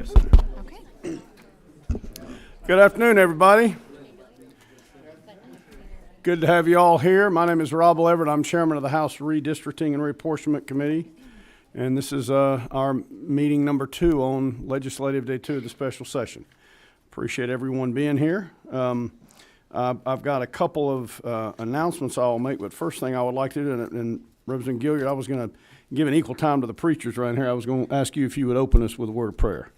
Okay. Good afternoon, everybody. Good to have you all here. My name is Rob Leverett. I'm chairman of the House Redistricting and Reapportionment Committee. And this is our meeting number 2 on Legislative Day 2 of the special session. Appreciate everyone being here. I've got a couple of announcements I'll make, but first thing I would like to do, and Representative Gilliard, I was going to give an equal time to the preachers right here. I was going to ask you if you would open us with a word of prayer.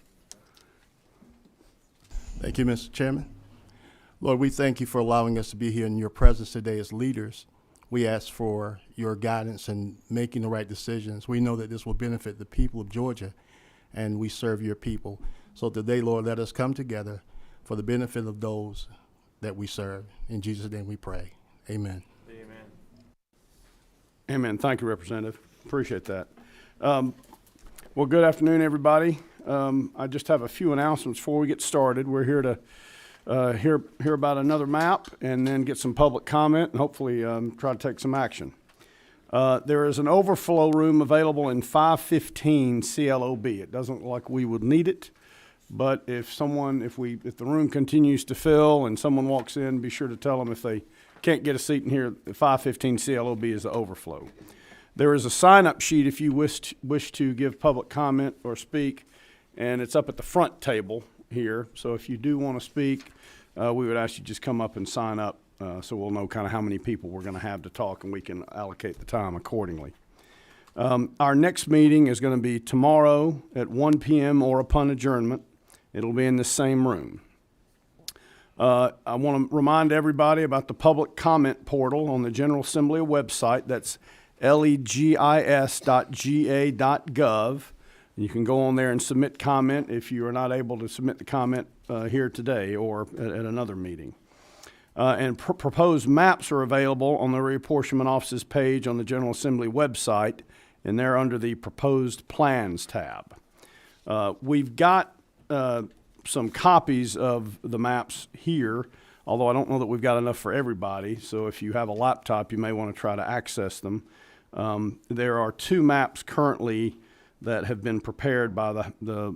Thank you, Mr. Chairman. Lord, we thank you for allowing us to be here in your presence today as leaders. We ask for your guidance in making the right decisions. We know that this will benefit the people of Georgia, and we serve your people. So today, Lord, let us come together for the benefit of those that we serve. In Jesus' name we pray. Amen. Amen. Amen. Thank you, Representative. Appreciate that. Well, good afternoon, everybody. I just have a few announcements before we get started. We're here to hear about another map and then get some public comment and hopefully try to take some action. There is an overflow room available in 515 CLOB. It doesn't look like we would need it, but if the room continues to fill and someone walks in, be sure to tell them if they can't get a seat in here, 515 CLOB is the overflow. There is a sign-up sheet if you wish to give public comment or speak, and it's up at the front table here. So if you do want to speak, we would ask you just come up and sign up so we'll know kind of how many people we're going to have to talk and we can allocate the time accordingly. Our next meeting is going to be tomorrow at 1 p.m. or upon adjournment. It'll be in the same room. I want to remind everybody about the public comment portal on the General Assembly website. That's legis.ga.gov. You can go on there and submit comment if you are not able to submit the comment here today or at another meeting. And proposed maps are available on the Reapportionment Office's page on the General Assembly website, and they're under the Proposed Plans tab. We've got some copies of the maps here, although I don't know that we've got enough for everybody, so if you have a laptop, you may want to try to access them. There are 2 maps currently that have been prepared by the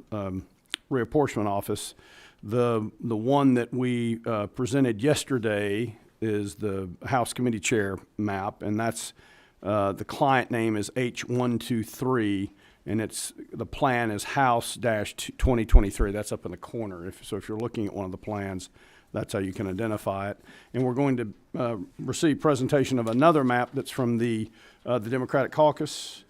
Reapportionment Office. The one that we presented yesterday is the House Committee Chair map, and that's the client name is H123, and the plan is House-2023. That's up in the corner. So if you're looking at one of the plans, that's how you can identify it. And we're going to receive presentation of another map that's from the Democratic Caucus,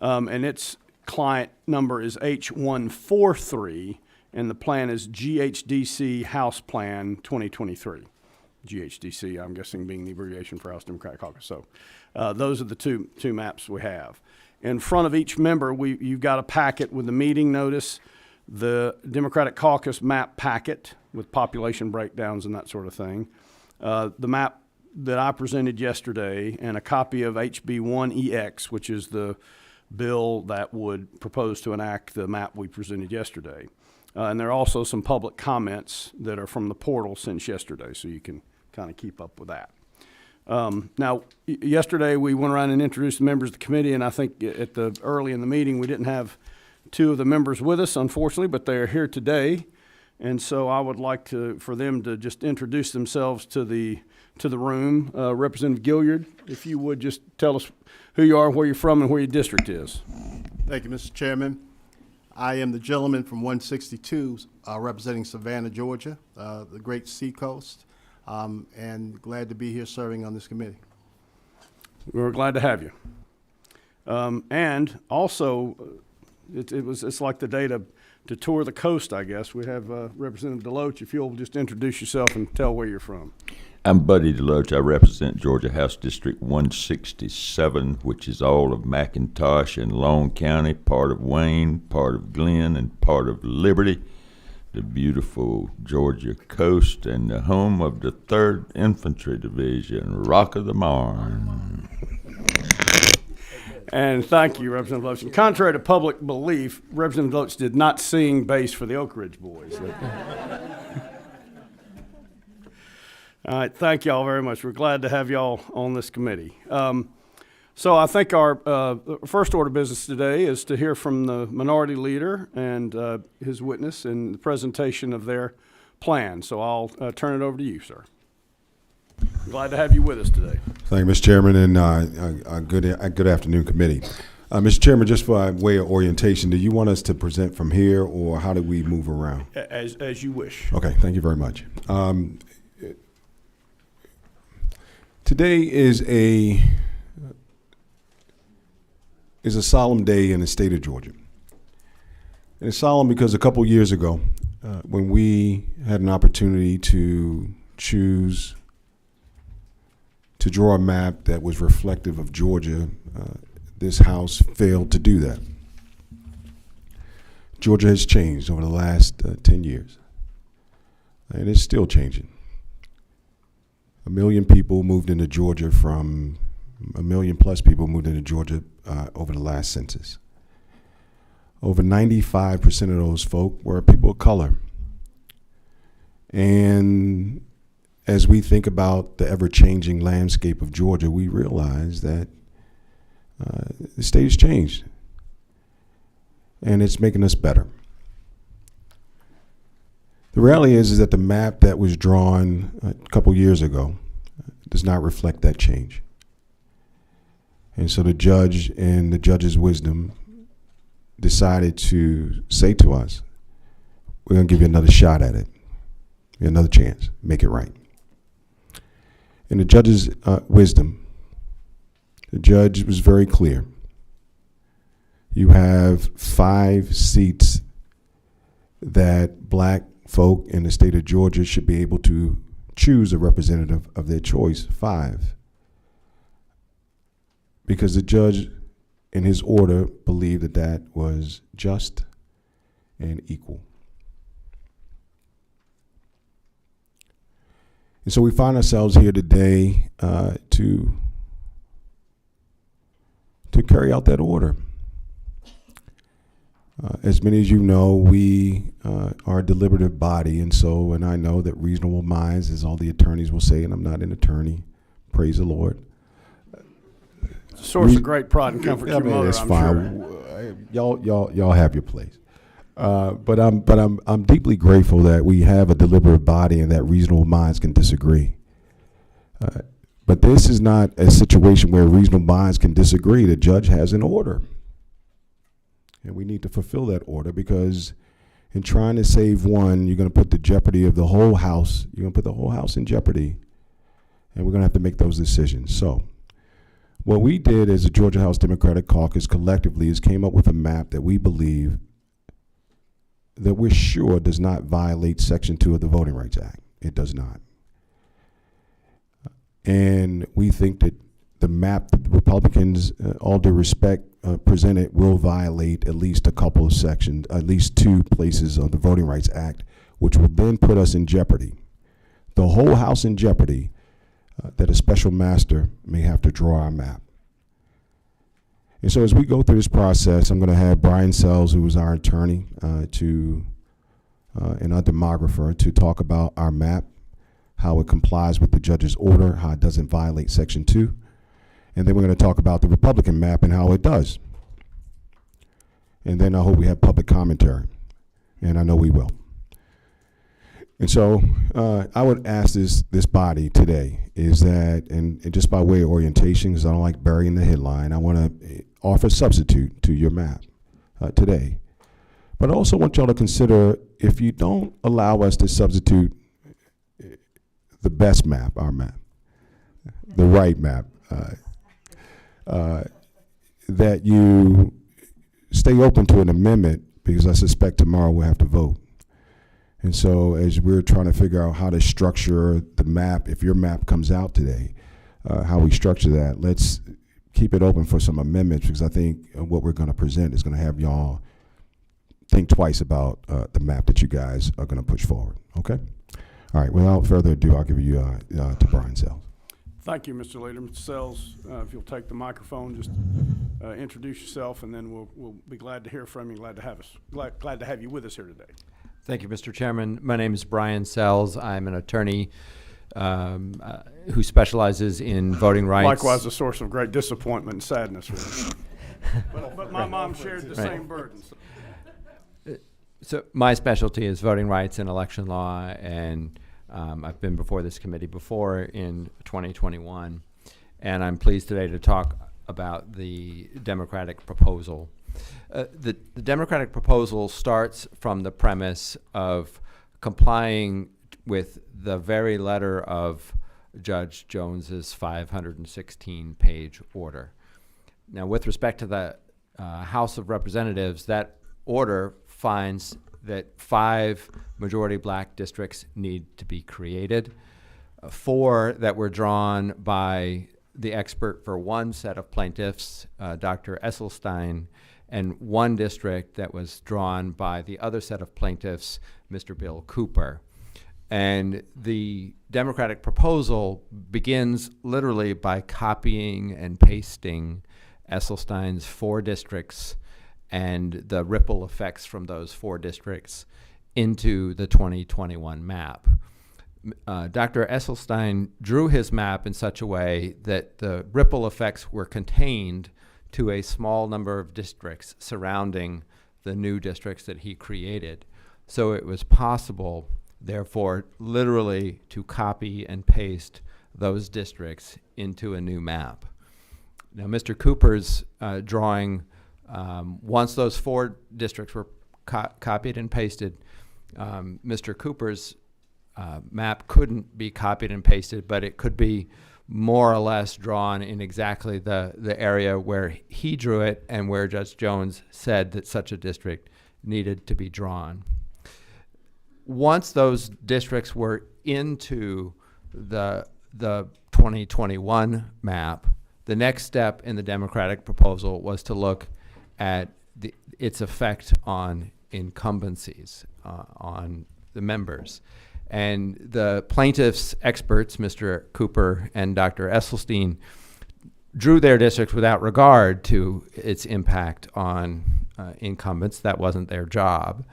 and its client number is H143, and the plan is GHDC House Plan 2023. GHDC, I'm guessing, being the abbreviation for House Democratic Caucus. So those are the two maps we have. In front of each member, you've got a packet with the meeting notice, the Democratic Caucus map packet with population breakdowns and that sort of thing, the map that I presented yesterday, and a copy of HB 1EX, which is the bill that would propose to enact the map we presented yesterday. And there are also some public comments that are from the portal since yesterday, so you can kind of keep up with that. Now, yesterday we went around and introduced the members of the committee, and I think early in the meeting we didn't have 2 of the members with us, unfortunately, but they are here today. And so I would like for them to just introduce themselves to the room. Representative Gilliard, if you would just tell us who you are, where you're from, and where your district is. Thank you, Mr. Chairman. I am the gentleman from 162, representing Savannah, Georgia, the great Seacoast, and glad to be here serving on this committee. We're glad to have you. And also, it's like the day to tour the coast, I guess. We have Representative Deloach. If you'll just introduce yourself and tell where you're from. I'm Buddy Deloach. I represent Georgia House District 167, which is all of McIntosh and Long County, part of Wayne, part of Glenn, and part of Liberty, the beautiful Georgia coast, and the home of the 3rd Infantry Division, Rock of the Marne. And thank you, Representative Deloach. And contrary to public belief, Representative Deloach did not sing bass for the Oak Ridge Boys. All right, thank y'all very much. We're glad to have y'all on this committee. So I think our first order of business today is to hear from the minority leader and his witness in the presentation of their plan. So I'll turn it over to you, sir. Glad to have you with us today. Thank you, Mr. Chairman, and good afternoon, committee. Mr. Chairman, just for way of orientation, do you want us to present from here, or how do we move around? As you wish. Okay, thank you very much. Today is a solemn day in the state of Georgia. And it's solemn because a couple years ago, when we had an opportunity to choose to draw a map that was reflective of Georgia, this House failed to do that. Georgia has changed over the last 10 years, and it's still changing. 1 million people moved into Georgia from 1 million plus people moved into Georgia over the last census. Over 95% of those folk were people of color. And as we think about the ever-changing landscape of Georgia, we realize that the state has changed, and it's making us better. The reality is that the map that was drawn a couple years ago does not reflect that change. And so the judge, in the judge's wisdom, decided to say to us, we're going to give you another shot at it, another chance, make it right. In the judge's wisdom, the judge was very clear. You have 5 seats that black folk in the state of Georgia should be able to choose a representative of their choice, 5. Because the judge, in his order, believed that that was just and equal. And so we find ourselves here today to carry out that order. As many as you know, we are a deliberative body, and I know that reasonable minds, as all the attorneys will say, and I'm not an attorney, praise the Lord. It's a source of great pride and comfort to your mother, it's I'm fine. sure. Y'all have your place. But I'm deeply grateful that we have a deliberate body and that reasonable minds can disagree. But this is not a situation where reasonable minds can disagree. The judge has an order, and we need to fulfill that order, because in trying to save one, you're going to put the jeopardy of the whole House. You're going to put the whole House in jeopardy, and we're going to have to make those decisions. So what we did as the Georgia House Democratic Caucus collectively is came up with a map that we believe that we're sure does not violate Section 2 of the Voting Rights Act. It does not. And we think that the map that the Republicans, all due respect, presented will violate at least a couple of sections, at least 2 places of the Voting Rights Act, which will then put us in jeopardy, the whole House in jeopardy, that a special master may have to draw our map. And so as we go through this process, I'm going to have Brian Sells, who is our attorney, and our demographer, to talk about our map, how it complies with the judge's order, how it doesn't violate Section 2. And then we're going to talk about the Republican map and how it does. And then I hope we have public commentary, and I know we will. And so I would ask this body today is that, and just by way of orientation, because I don't like burying the headline, I want to offer a substitute to your map today. But I also want y'all to consider, if you don't allow us to substitute the best map, our map, the right map, that you stay open to an amendment, because I suspect tomorrow we'll have to vote. And so as we're trying to figure out how to structure the map, if your map comes out today, how we structure that, let's keep it open for some amendments, because I think what we're going to present is going to have y'all think twice about the map that you guys are going to push forward. Okay? All right, without further ado, I'll give you to Brian Sells. Thank you, Mr. Leader. Mr. Sells, if you'll take the microphone, just introduce yourself, and then we'll be glad to hear from you. Glad to have you with us here today. Thank you, Mr. Chairman. My name is Brian Sells. I'm an attorney who specializes in voting rights. Likewise, a source of great disappointment and sadness for me. But my mom shared the Right. same burdens. So my specialty is voting rights and election law, and I've been before this committee before in 2021, and I'm pleased today to talk about the Democratic proposal. The Democratic proposal starts from the premise of complying with the very letter of Judge Jones's 516-page order. Now, with respect to the House of Representatives, that order finds that 5 majority black districts need to be created, 4 that were drawn by the expert for one set of plaintiffs, Dr. Esselstein, and 1 district that was drawn by the other set of plaintiffs, Mr. Bill Cooper. And the Democratic proposal begins literally by copying and pasting Esselstein's 4 districts and the ripple effects from those 4 districts into the 2021 map. Dr. Esselstein drew his map in such a way that the ripple effects were contained to a small number of districts surrounding the new districts that he created. So it was possible, therefore, literally to copy and paste those districts into a new map. Now, Mr. Cooper's drawing, once those 4 districts were copied and pasted, Mr. Cooper's map couldn't be copied and pasted, but it could be more or less drawn in exactly the area where he drew it and where Judge Jones said that such a district needed to be drawn. Once those districts were into the 2021 map, the next step in the Democratic proposal was to look at its effect on incumbencies, on the members. And the plaintiffs' experts, Mr. Cooper and Dr. Esselstein, drew their districts without regard to its impact on incumbents. That wasn't their job.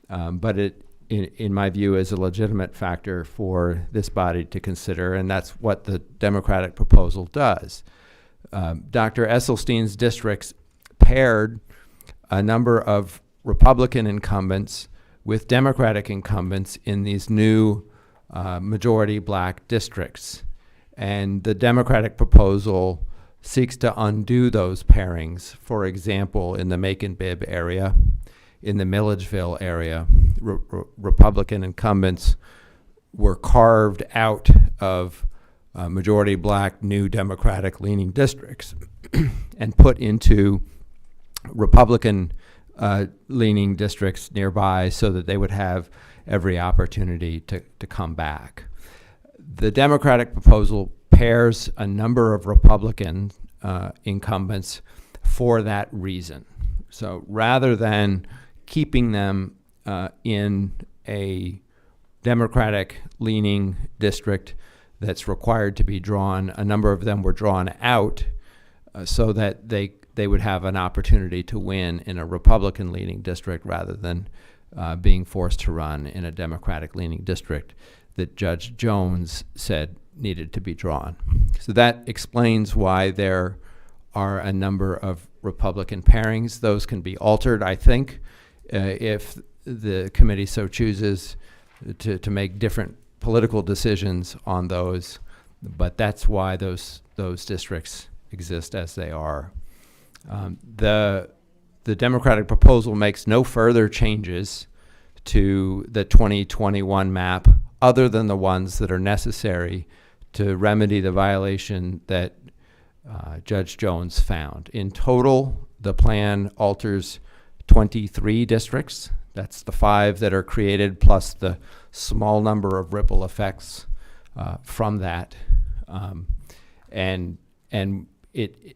But it, in my view, is a legitimate factor for this body to consider, and that's what the Democratic proposal does. Dr. Esselstein's districts paired a number of Republican incumbents with Democratic incumbents in these new majority black districts. And the Democratic proposal seeks to undo those pairings. For example, in the Macon-Bibb area, in the Milledgeville area, Republican incumbents were carved out of majority black new Democratic leaning districts and put into Republican leaning districts nearby so that they would have every opportunity to come back. The Democratic proposal pairs a number of Republican incumbents for that reason. So rather than keeping them in a Democratic leaning district that's required to be drawn, a number of them were drawn out so that they would have an opportunity to win in a Republican leaning district rather than being forced to run in a Democratic leaning district that Judge Jones said needed to be drawn. So that explains why there are a number of Republican pairings. Those can be altered, I think, if the committee so chooses to make different political decisions on those, but that's why those districts exist as they are. The Democratic proposal makes no further changes to the 2021 map other than the ones that are necessary to remedy the violation that Judge Jones found. In total, the plan alters 23 districts. That's the 5 that are created plus the small number of ripple effects from that. And it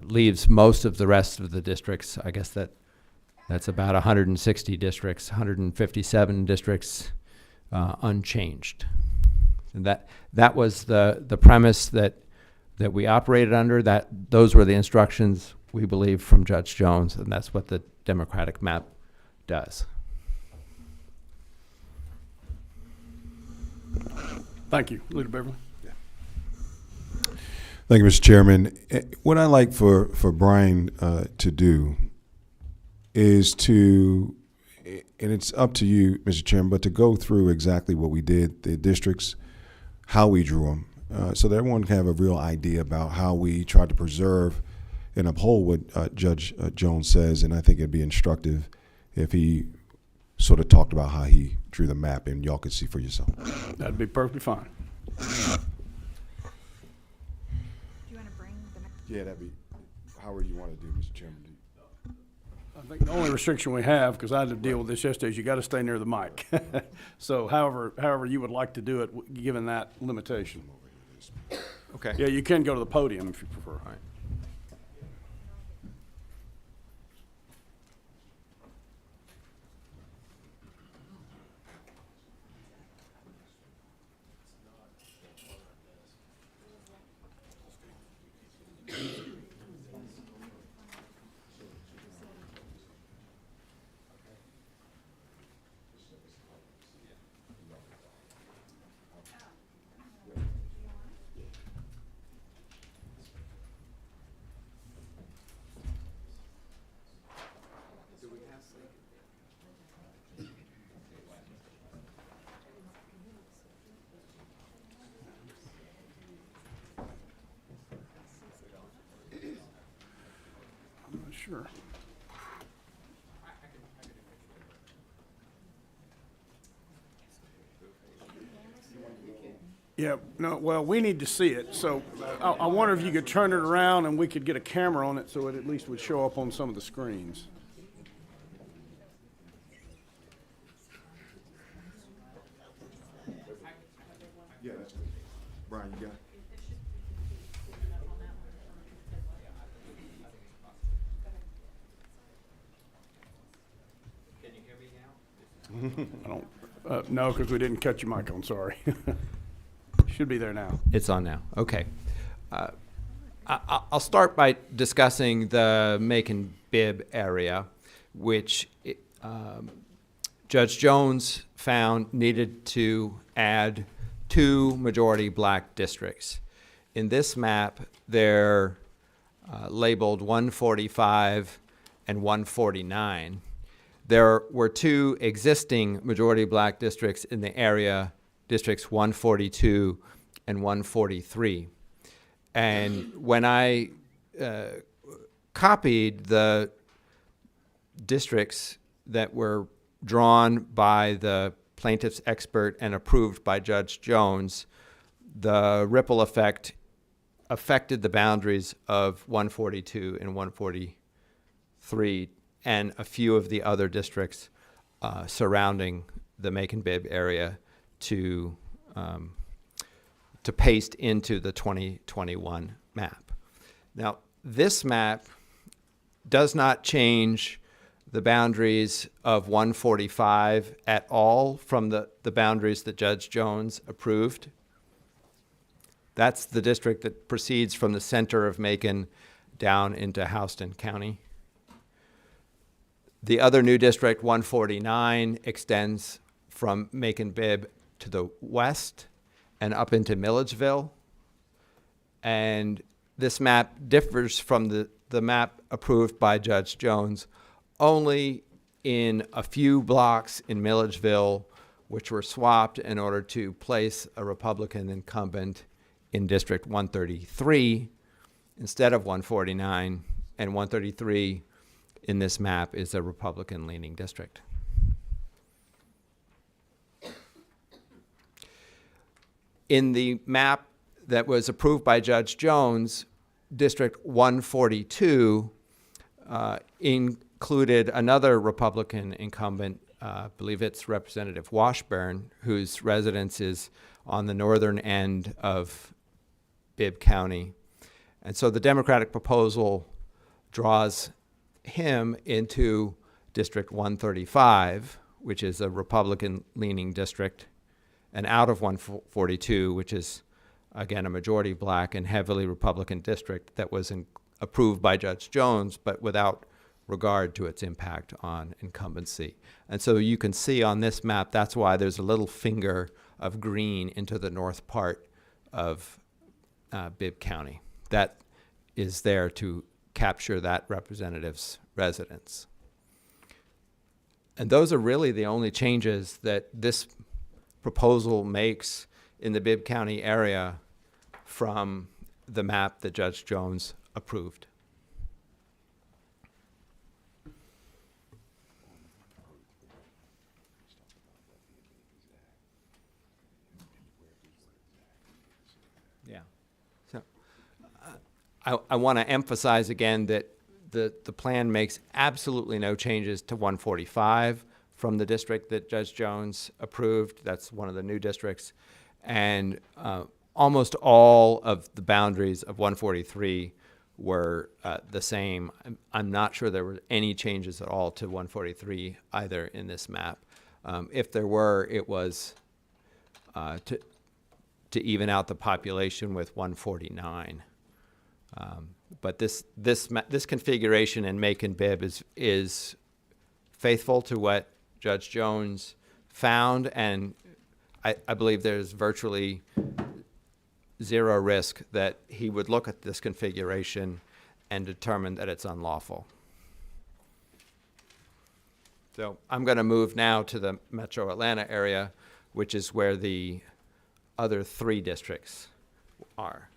leaves most of the rest of the districts. I guess that's about 160 districts, 157 districts unchanged. And that was the premise that we operated under. Those were the instructions, we believe, from Judge Jones, and that's what the Democratic map does. Thank you. Leader Beverly? Thank you, Mr. Chairman. What I'd like for Brian to do is to, and it's up to you, Mr. Chairman, but to go through exactly what we did, the districts, how we drew them, so that everyone can have a real idea about how we tried to preserve and uphold what Judge Jones says, and I think it'd be instructive if he sort of talked about how he drew the map and y'all could see for yourself. That'd be perfectly fine. Yeah, that'd be, however you want to do, Mr. Chairman. I think the only restriction we have, because I had to deal with this yesterday, is you got to stay near the mic. So however you would like to do it, given that limitation. Okay. Yeah, you can go to the podium if you prefer. All right. I'm not sure. Yeah, no, well, we need to see it, so I wonder if you could turn it around and we could get a camera on it so it at least would show up on some of the screens. Yeah, that's good. Brian, you got it? I don't, no, because we didn't cut your mic on, sorry. Should be there now. It's on now. Okay. I'll start by discussing the Macon-Bibb area, which Judge Jones found needed to add 2 majority black districts. In this map, they're labeled 145 and 149. There were 2 existing majority black districts in the area, districts 142 and 143. And when I copied the districts that were drawn by the plaintiff's expert and approved by Judge Jones, the ripple effect affected the boundaries of 142 and 143 and a few of the other districts surrounding the Macon-Bibb area to paste into the 2021 map. Now, this map does not change the boundaries of 145 at all from the boundaries that Judge Jones approved. That's the district that proceeds from the center of Macon down into Houston County. The other new district, 149, extends from Macon-Bibb to the west and up into Milledgeville. And this map differs from the map approved by Judge Jones only in a few blocks in Milledgeville, which were swapped in order to place a Republican incumbent in District 133 instead of 149, and 133 in this map is a Republican-leaning district. In the map that was approved by Judge Jones, District 142 included another Republican incumbent, I believe it's Representative Washburn, whose residence is on the northern end of Bibb County. And so the Democratic proposal draws him into District 135, which is a Republican-leaning district, and out of 142, which is, again, a majority black and heavily Republican district that was approved by Judge Jones, but without regard to its impact on incumbency. And so you can see on this map, that's why there's a little finger of green into the north part of Bibb County. That is there to capture that representative's residence. And those are really the only changes that this proposal makes in the Bibb County area from the map that Judge Jones approved. Yeah. So I want to emphasize again that the plan makes absolutely no changes to 145 from the district that Judge Jones approved. That's one of the new districts. And almost all of the boundaries of 143 were the same. I'm not sure there were any changes at all to 143 either in this map. If there were, it was to even out the population with 149. But this configuration in Macon Bibb is faithful to what Judge Jones found, and I believe there's virtually zero risk that he would look at this configuration and determine that it's unlawful. So I'm going to move now to the Metro Atlanta area, which is where the other three districts are.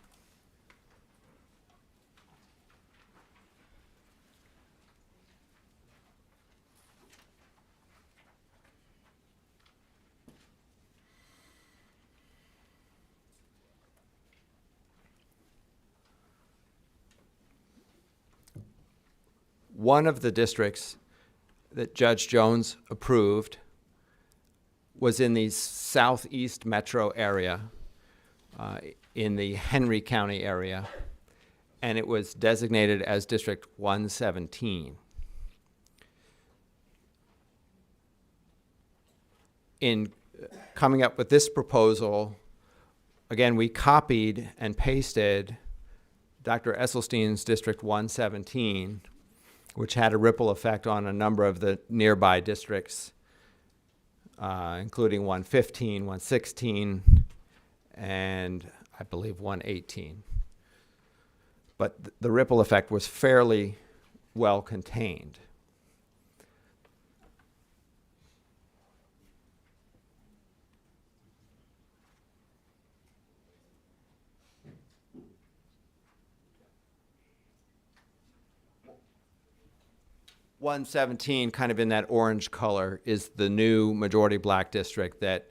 One of the districts that Judge Jones approved was in the southeast metro area, in the Henry County area, and it was designated as District 117. In coming up with this proposal, again, we copied and pasted Dr. Esselstyn's District 117, which had a ripple effect on a number of the nearby districts, including 115, 116, and I believe 118. But the ripple effect was fairly well contained. .117, kind of in that orange color, is the new majority black district that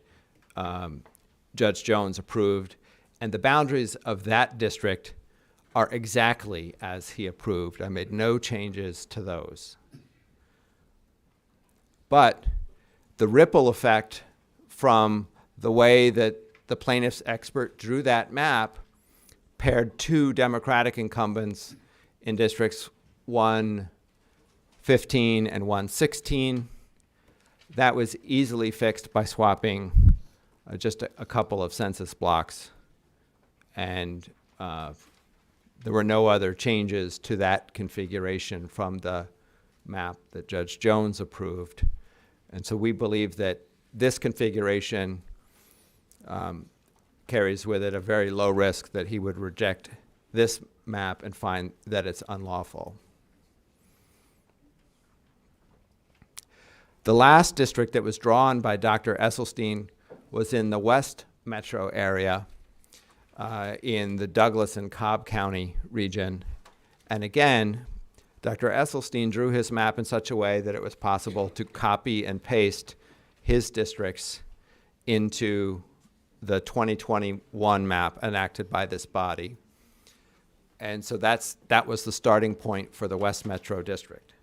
Judge Jones approved. And the boundaries of that district are exactly as he approved. I made no changes to those. But the ripple effect from the way that the plaintiff's expert drew that map paired two Democratic incumbents in districts 115 and 116. That was easily fixed by swapping just a couple of census blocks, and there were no other changes to that configuration from the map that Judge Jones approved. And so we believe that this configuration carries with it a very low risk that he would reject this map and find that it's unlawful. The last district that was drawn by Dr. Esselstyn was in the West Metro area, in the Douglas and Cobb County region. And again, Dr. Esselstyn drew his map in such a way that it was possible to copy and paste his districts into the 2021 map enacted by this body. And so that was the starting point for the West Metro District.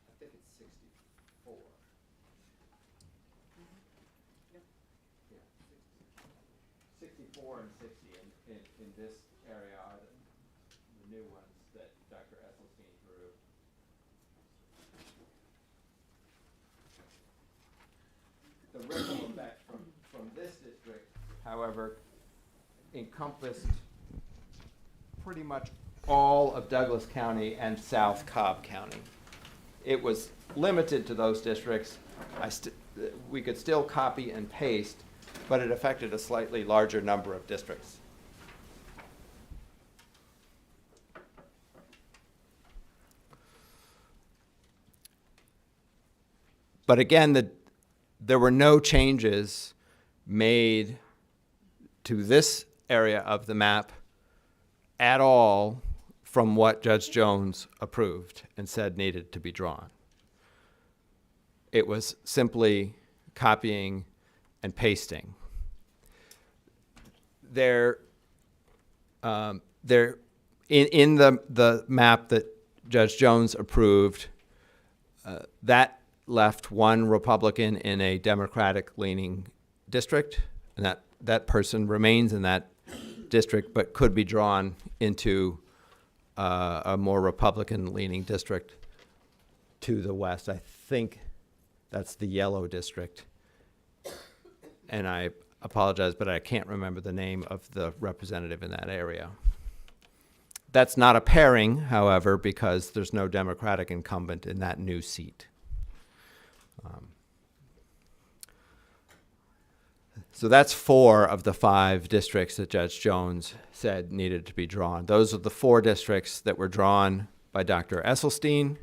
I think it's 64. Yeah, 64 and 60 in this area are the new ones that Dr. Esselstyn drew. however, encompassed pretty much all of Douglas County and South Cobb County. It was limited to those districts. We could still copy and paste, but it affected a slightly larger number of districts. But again, there were no changes made to this area of the map at all from what Judge Jones approved and said needed to be drawn. It was simply copying and pasting. In the map that Judge Jones approved, that left one Republican in a Democratic-leaning district, and that person remains in that district but could be drawn into a more Republican-leaning district to the west. I think that's the yellow district. And I apologize, but I can't remember the name of the representative in that area. That's not a pairing, however, because there's no Democratic incumbent in that new seat. So that's 4 of the 5 districts that Judge Jones said needed to be drawn. Those are the 4 districts that were drawn by Dr. Esselstyn,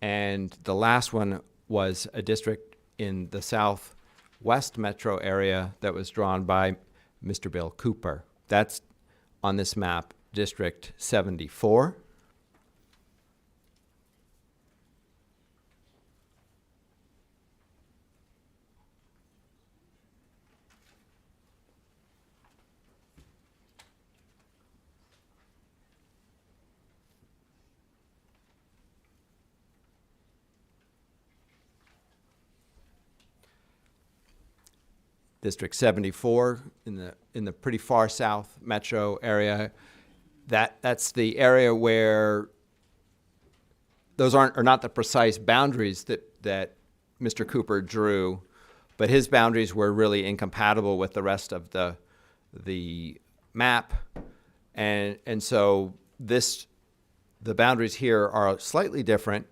and the last one was a district in the southwest metro area that was drawn by Mr. Bill Cooper. That's on this map, District 74. District 74 in the pretty far south metro area. That's the area where those are not the precise boundaries that Mr. Cooper drew, but his boundaries were really incompatible with the rest of the map, and so the boundaries here are slightly different,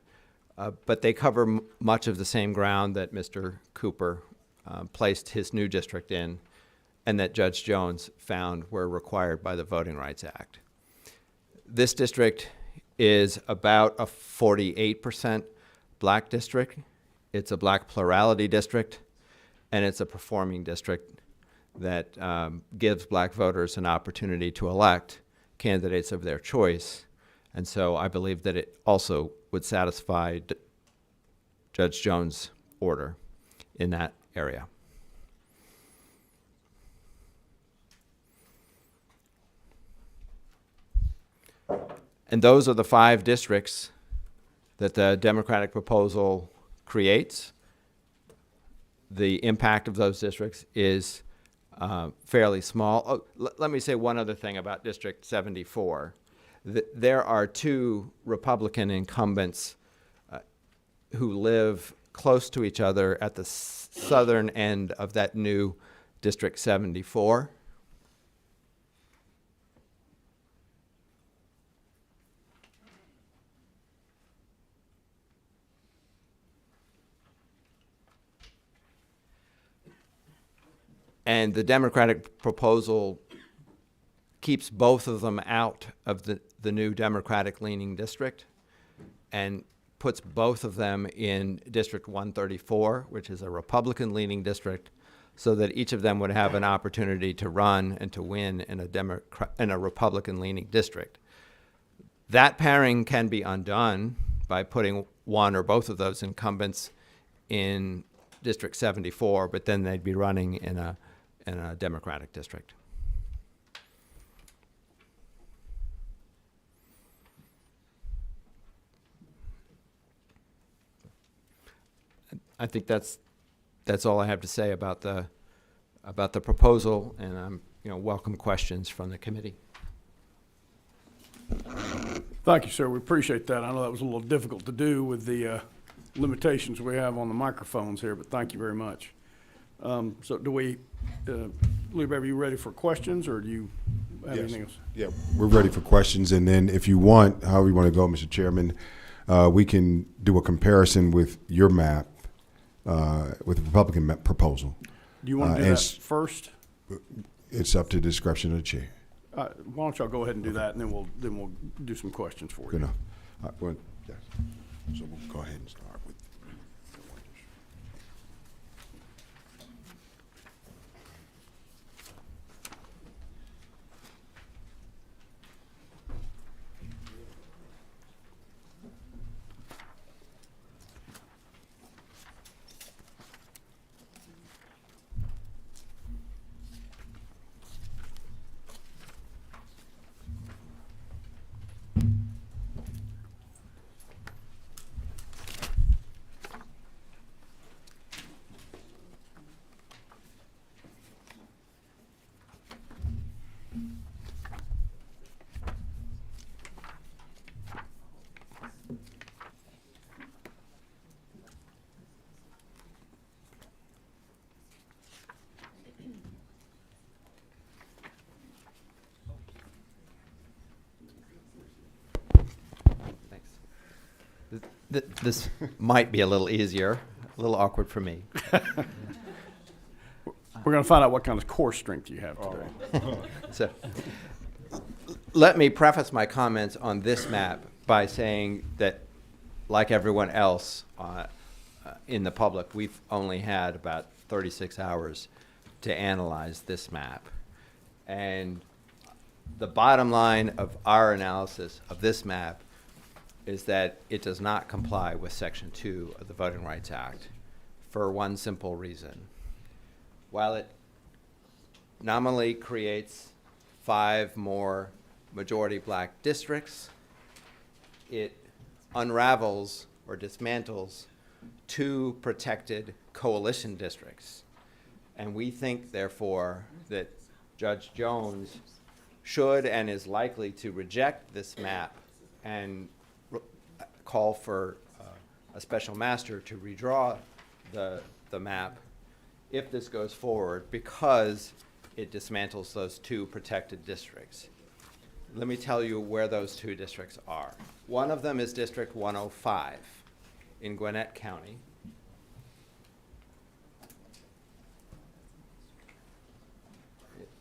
but they cover much of the same ground that Mr. Cooper placed his new district in, and that Judge Jones found were required by the Voting Rights Act. This district is about a 48% black district. It's a black plurality district, and it's a performing district that gives black voters an opportunity to elect candidates of their choice. And so I believe that it also would satisfy Judge Jones' order in that area. And those are the 5 districts that the Democratic proposal creates. The impact of those districts is fairly small. Let me say one other thing about District 74. There are 2 Republican incumbents who live close to each other at the southern end of that new District 74. And the Democratic proposal keeps both of them out of the new Democratic-leaning district and puts both of them in District 134, which is a Republican-leaning district, so that each of them would have an opportunity to run and to win in a Republican-leaning district. That pairing can be undone by putting one or both of those incumbents in District 74, but then they'd be running in a Democratic district. I think that's all I have to say about the proposal, and I'm welcome questions from the committee. Thank you, sir. We appreciate that. I know that was a little difficult to do with the limitations we have on the microphones here, but thank you very much. So do we, Lee Beverly, you ready for questions, or do you have Yes. anything else? Yeah, we're ready for questions, and then if you want, however you want to go, Mr. Chairman, we can do a comparison with your map, with the Republican map proposal. Do you want to do and that first? It's up to the discretion of the chair. Why don't y'all go ahead and do that, and then we'll do some questions for Good you. enough. Well, yes. So we'll go ahead and start with. Thanks. This might be a little easier, a little awkward for me. We're going to find out what kind of core strength you have today. So, let me preface my comments on this map by saying that, like everyone else in the public, we've only had about 36 hours to analyze this map. And the bottom line of our analysis of this map is that it does not comply with Section 2 of the Voting Rights Act for one simple reason. While it nominally creates 5 more majority black districts, it unravels or dismantles 2 protected coalition districts. And we think, therefore, that Judge Jones should and is likely to reject this map and call for a special master to redraw the map if this goes forward, because it dismantles those 2 protected districts. Let me tell you where those 2 districts are. One of them is District 105 in Gwinnett County.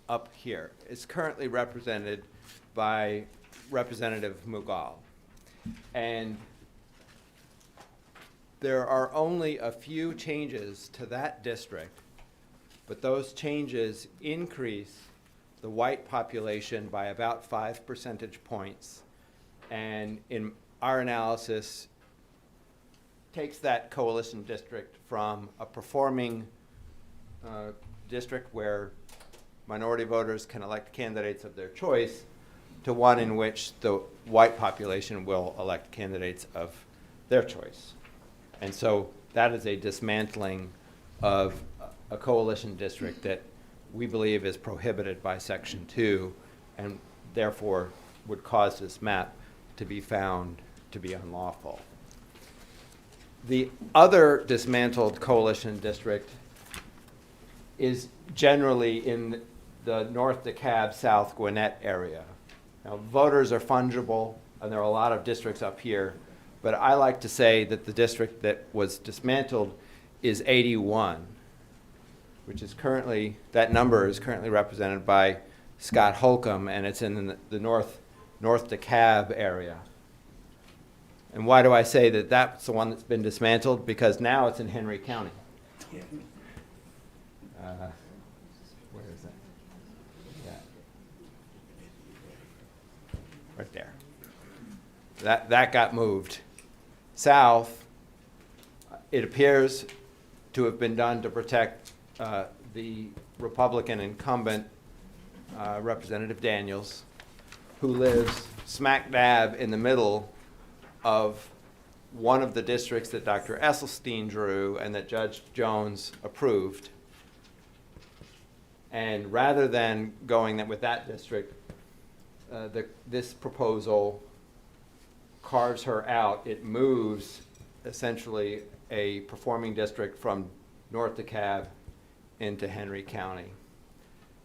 Up here. It's currently represented by Representative Mughal. And there are only a few changes to that district, but those changes increase the white population by about 5 percentage points. And in our analysis, takes that coalition district from a performing district where minority voters can elect candidates of their choice to one in which the white population will elect candidates of their choice. And so that is a dismantling of a coalition district that we believe is prohibited by Section 2 and therefore would cause this map to be found to be unlawful. The other dismantled coalition district is generally in the North DeKalb, South Gwinnett area. Now, voters are fungible, and there are a lot of districts up here, but I like to say that the district that was dismantled is 81, which is currently, that number is currently represented by Scott Holcomb, and it's in the North DeKalb area. And why do I say that that's the one that's been dismantled? Because now it's in Henry County. Where is that? Yeah. Right there. That got moved south. It appears to have been done to protect the Republican incumbent, Representative Daniels, who lives smack dab in the middle of one of the districts that Dr. Esselstyn drew and that Judge Jones approved. And rather than going with that district, this proposal carves her out. It moves essentially a performing district from North DeKalb into Henry County.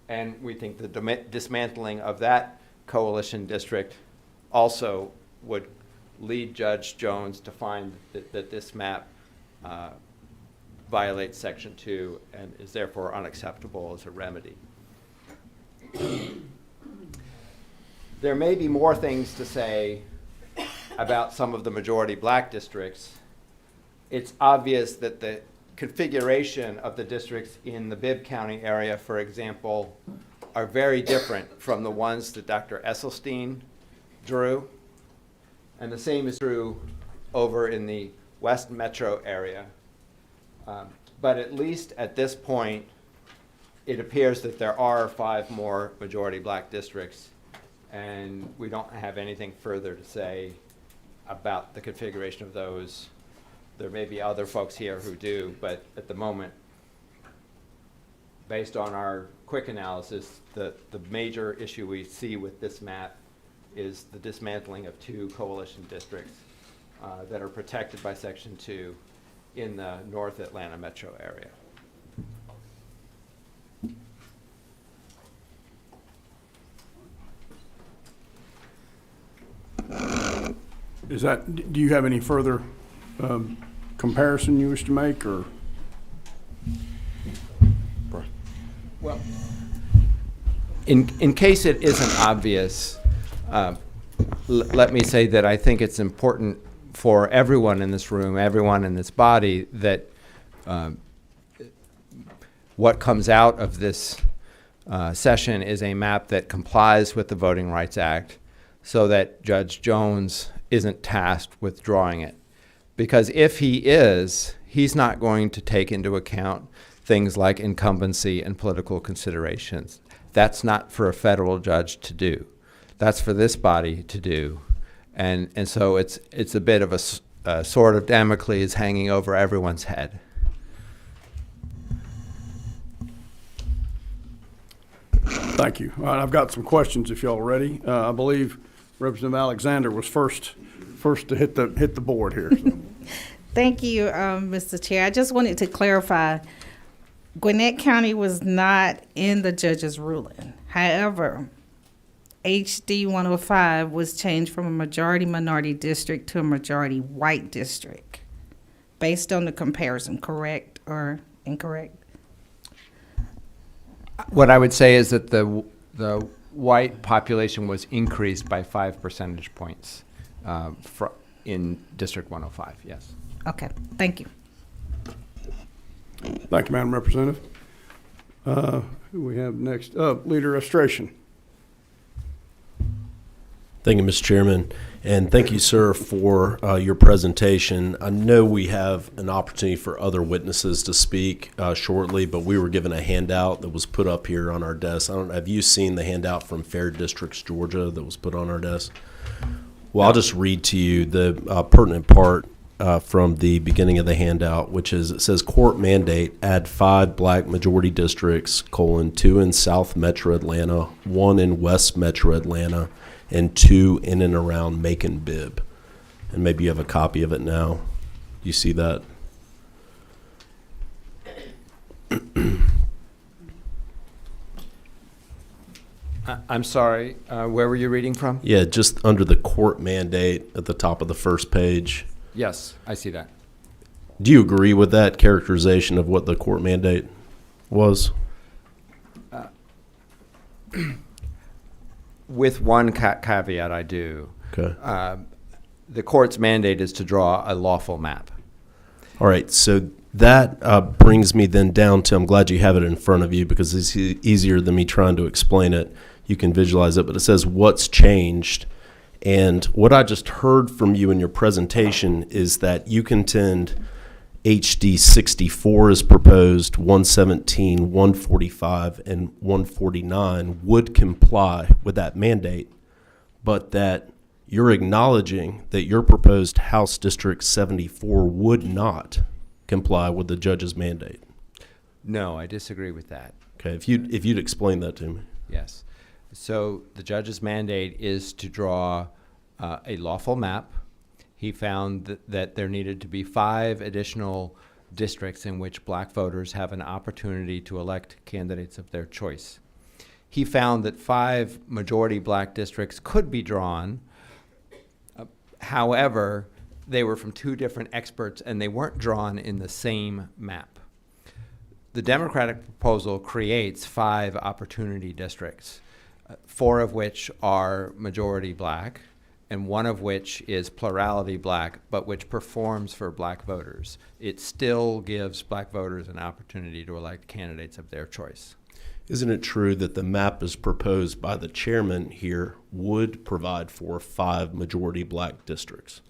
And we think the dismantling of that coalition district also would lead Judge Jones to find that this map violates Section 2 and is therefore unacceptable as a remedy. There may be more things to say about some of the majority black districts. It's obvious that the configuration of the districts in the Bibb County area, for example, are very different from the ones that Dr. Esselstyn drew. And the same is true over in the West Metro area. But at least at this point, it appears that there are 5 more majority black districts, and we don't have anything further to say about the configuration of those. There may be other folks here who do, but at the moment, based on our quick analysis, the major issue we see with this map is the dismantling of 2 coalition districts that are protected by Section 2 in the North Atlanta metro area. Is that, do you have any further comparison you wish to make, or? Well, in case it isn't obvious, let me say that I think it's important for everyone in this room, everyone in this body, that what comes out of this session is a map that complies with the Voting Rights Act, so that Judge Jones isn't tasked with drawing it. Because if he is, he's not going to take into account things like incumbency and political considerations. That's not for a federal judge to do. That's for this body to do. And so it's a bit of a sword of Damocles hanging over everyone's head. Thank you. All right, I've got some questions if y'all are ready. I believe Representative Alexander was first to hit the board here. So. Thank you, Mr. Chair. I just wanted to clarify, Gwinnett County was not in the judge's ruling. However, HD 105 was changed from a majority minority district to a majority white district based on the comparison, correct or incorrect? What I would say is that the white population was increased by 5 percentage points in District 105, yes. Okay, thank you. Thank you, Madam Representative. Who we have next? Leader Estration. Thank you, Mr. Chairman, and thank you, sir, for your presentation. I know we have an opportunity for other witnesses to speak shortly, but we were given a handout that was put up here on our desk. Have you seen the handout from Fair Districts, Georgia, that was put on our desk? Well, I'll just read to you the pertinent part from the beginning of the handout, which is, it says, court mandate, add 5 black majority districts, 2 in South Metro Atlanta, 1 in West Metro Atlanta, and 2 in and around Macon-Bibb. And maybe you have a copy of it now. You see that? I'm sorry, where were you reading from? Yeah, just under the court mandate at the top of the first page. Yes, I see that. Do you agree with that characterization of what the court mandate was? With one caveat, I do. Okay. The court's mandate is to draw a lawful map. All right, so that brings me then down to, I'm glad you have it in front of you because it's easier than me trying to explain it. You can visualize it, but it says what's changed. And what I just heard from you in your presentation is that you contend HD 64 is proposed, 117, 145, and 149 would comply with that mandate, but that you're acknowledging that your proposed House District 74 would not comply with the judge's mandate. No, I disagree with that. Okay, if you'd explain that to me. Yes. So the judge's mandate is to draw a lawful map. He found that there needed to be 5 additional districts in which black voters have an opportunity to elect candidates of their choice. He found that 5 majority black districts could be drawn. However, they were from 2 different experts and they weren't drawn in the same map. The Democratic proposal creates 5 opportunity districts, 4 of which are majority black, and 1 of which is plurality black, but which performs for black voters. It still gives black voters an opportunity to elect candidates of their choice. Isn't it true that the map as proposed by the chairman here would provide for 5 majority black districts?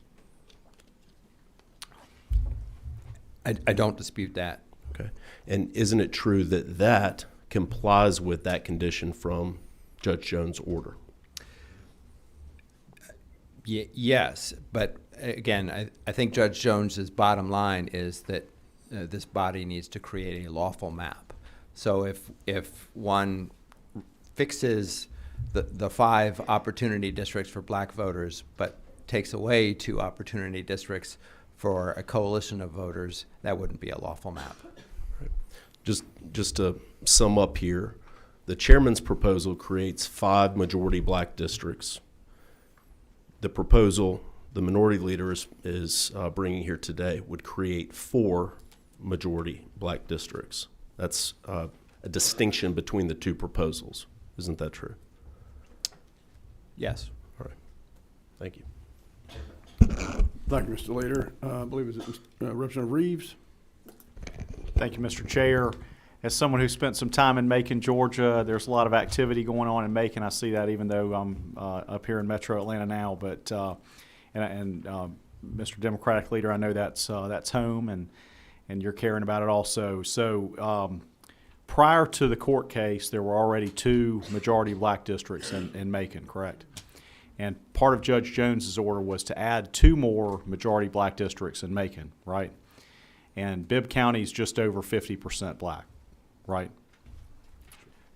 I don't dispute that. Okay. And isn't it true that that complies with that condition from Judge Jones' order? Yes, but again, I think Judge Jones's bottom line is that this body needs to create a lawful map. So if one fixes the 5 opportunity districts for black voters, but takes away 2 opportunity districts for a coalition of voters, that wouldn't be a lawful map. Right. Just to sum up here, the chairman's proposal creates 5 majority black districts. The proposal the minority leader is bringing here today would create 4 majority black districts. That's a distinction between the 2 proposals. Isn't that true? Yes. All right. Thank you. Thank you, Mr. Leader. I believe it's Representative Reeves. Thank you, Mr. Chair. As someone who spent some time in Macon, Georgia, there's a lot of activity going on in Macon. I see that even though I'm up here in Metro Atlanta now. But Mr. Democratic Leader, I know that's home, and you're caring about it also. So prior to the court case, there were already 2 majority black districts in Macon, correct? And part of Judge Jones's order was to add 2 more majority black districts in Macon, right? And Bibb County is just over 50% black, right?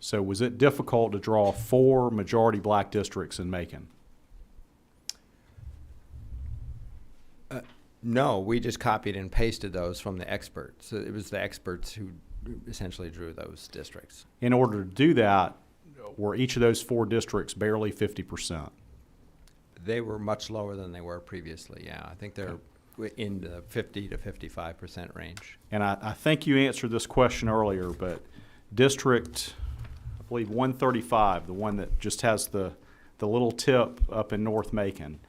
So was it difficult to draw 4 majority black districts in Macon? No, we just copied and pasted those from the experts. So it was the experts who essentially drew those districts. In order to do that, were each of those 4 districts barely 50%? They were much lower than they were previously, yeah. I think they're in the 50 to 55% range. And I think you answered this question earlier, but District, I believe 135, the one that just has the little tip up in North Macon,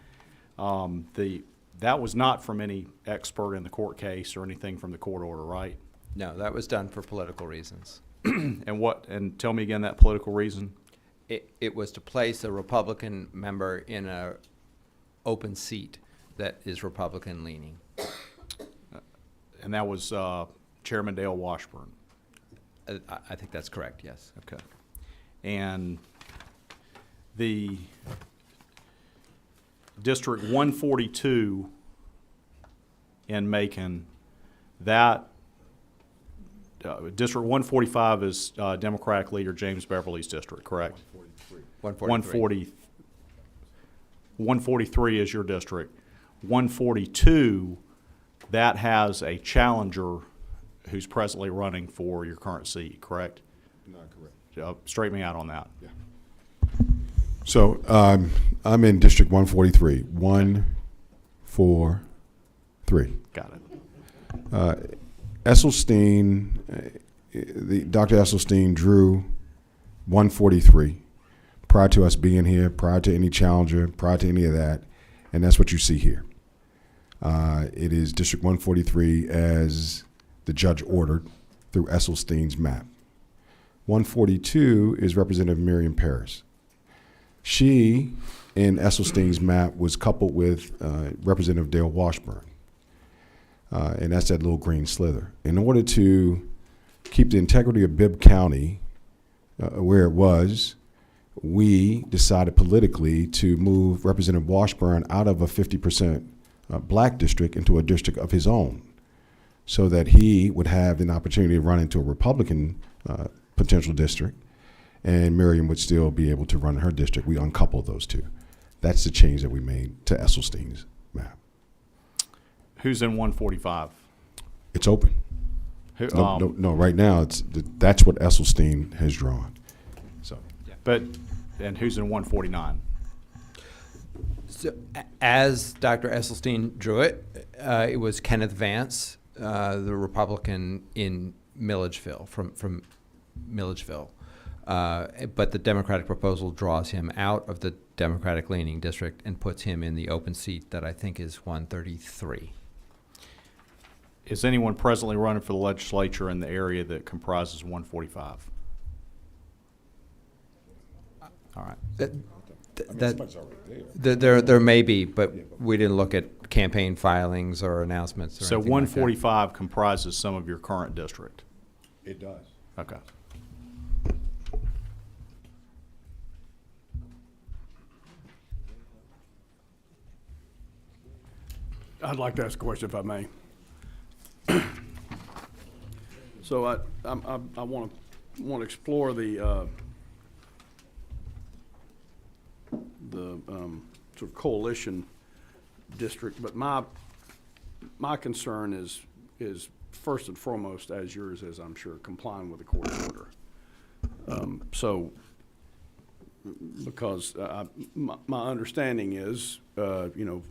that was not from any expert in the court case or anything from the court order, right? No, that was done for political reasons. And tell me again that political reason? It was to place a Republican member in a open seat that is Republican leaning. And that was Chairman Dale Washburn. I think that's correct, yes. Okay. And the District 142 in Macon, that District 145 is Democratic Leader James Beverly's district, correct? 143. 143 is your district. 142, that has a challenger who's presently running for your current seat, correct? Not correct. Straighten me out on that. Yeah. So I'm in District 143. 1, 4, 3. Got it. Esselstyn, Dr. Esselstyn drew 143 prior to us being here, prior to any challenger, prior to any of that, and that's what you see here. It is District 143 as the judge ordered through Esselstyn's map. 142 is Representative Miriam Paris. She, in Esselstyn's map, was coupled with Representative Dale Washburn. And that's that little green slither. In order to keep the integrity of Bibb County where it was, we decided politically to move Representative Washburn out of a 50% black district into a district of his own, so that he would have an opportunity to run into a Republican potential district, and Miriam would still be able to run her district. We uncoupled those 2. That's the change that we made to Esselstyn's map. Who's in 145? It's open. Who, No, right now, that's what Esselstyn has drawn. So, But, and who's in 149? So, as Dr. Esselstyn drew it, it was Kenneth Vance, the Republican in Milledgeville, from Milledgeville. But the Democratic proposal draws him out of the Democratic-leaning district and puts him in the open seat that I think is 133. Is anyone presently running for the legislature in the area that comprises 145? All right. There may be, but we didn't look at campaign filings or announcements or So anything like that. 145 comprises some of your current district? it does. Okay. I'd like to ask a question if I may. So I want to explore the sort of coalition district, but my concern is first and foremost, as yours is, I'm sure, complying with the court order. So because my understanding is, you know,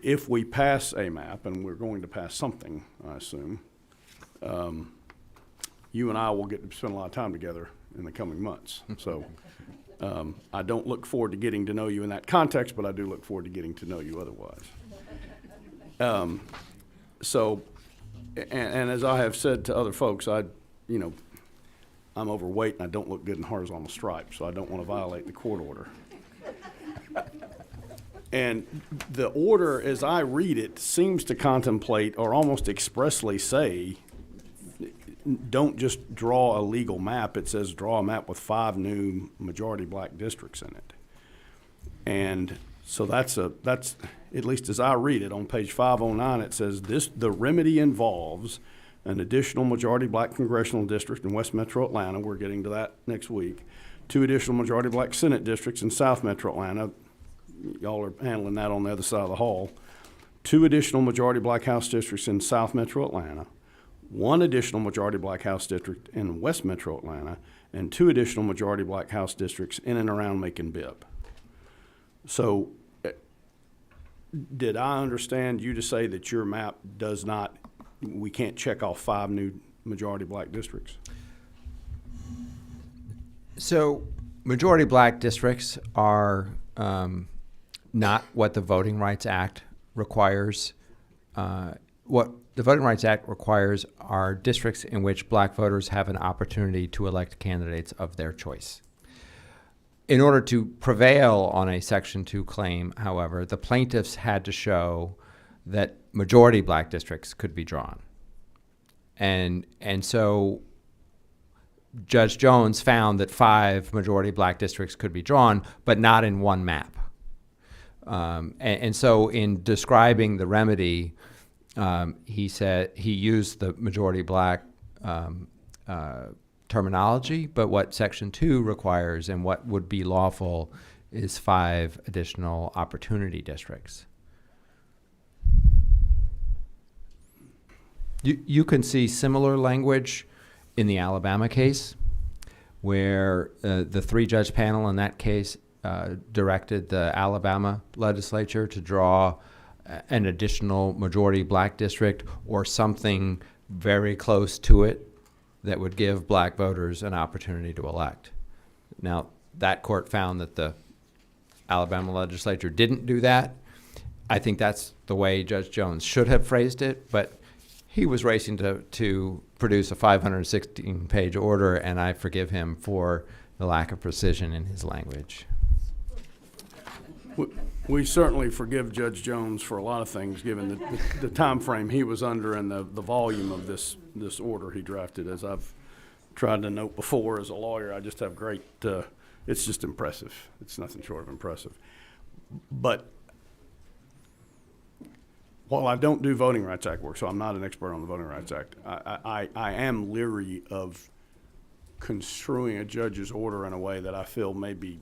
if we pass a map, and we're going to pass something, I assume, you and I will get to spend a lot of time together in the coming months. So I don't look forward to getting to know you in that context, but I do look forward to getting to know you otherwise. And as I have said to other folks, you know, I'm overweight and I don't look good in horizontal stripes, so I don't want to violate the court order. And the order, as I read it, seems to contemplate or almost expressly say, don't just draw a legal map. It says draw a map with 5 new majority black districts in it. And so that's at least as I read it on page 509, it says the remedy involves an additional majority black congressional district in West Metro Atlanta. We're getting to that next week. 2 additional majority black Senate districts in South Metro Atlanta. Y'all are handling that on the other side of the hall. 2 additional majority black House districts in South Metro Atlanta, 1 additional majority black House district in West Metro Atlanta, and 2 additional majority black House districts in and around Macon-Bibb. So did I understand you to say that your map does not, we can't check off 5 new majority black districts? So majority black districts are not what the Voting Rights Act requires. What the Voting Rights Act requires are districts in which black voters have an opportunity to elect candidates of their choice. In order to prevail on a Section 2 claim, however, the plaintiffs had to show that majority black districts could be drawn. And so Judge Jones found that 5 majority black districts could be drawn, but not in one map. And so in describing the remedy, he said he used the majority black terminology, but what Section 2 requires and what would be lawful is 5 additional opportunity districts. You can see similar language in the Alabama case, where the 3-judge panel in that case directed the Alabama legislature to draw an additional majority black district or something very close to it that would give black voters an opportunity to elect. Now, that court found that the Alabama legislature didn't do that. I think that's the way Judge Jones should have phrased it, but he was racing to produce a 516-page order, and I forgive him for the lack of precision in his language. We certainly forgive Judge Jones for a lot of things, given the time frame he was under and the volume of this order he drafted. As I've tried to note before, as a lawyer, I just have great, it's just impressive. It's nothing short of impressive. But while I don't do Voting Rights Act work, so I'm not an expert on the Voting Rights Act, I am leery of construing a judge's order in a way that I feel maybe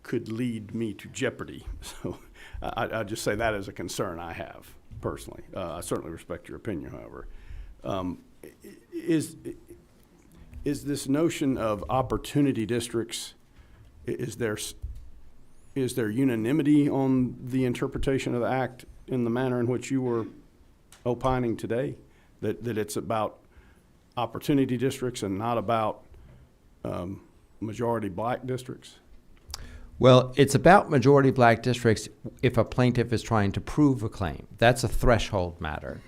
could lead me to jeopardy. So I just say that as a concern I have. personally. I certainly respect your opinion, however. I- Is, is this notion of opportunity districts, is there unanimity on the interpretation of the act in the manner in which you were opining today? That it's about opportunity districts and not about majority black districts? Well, it's about majority black districts if a plaintiff is trying to prove a claim. That's a threshold matter.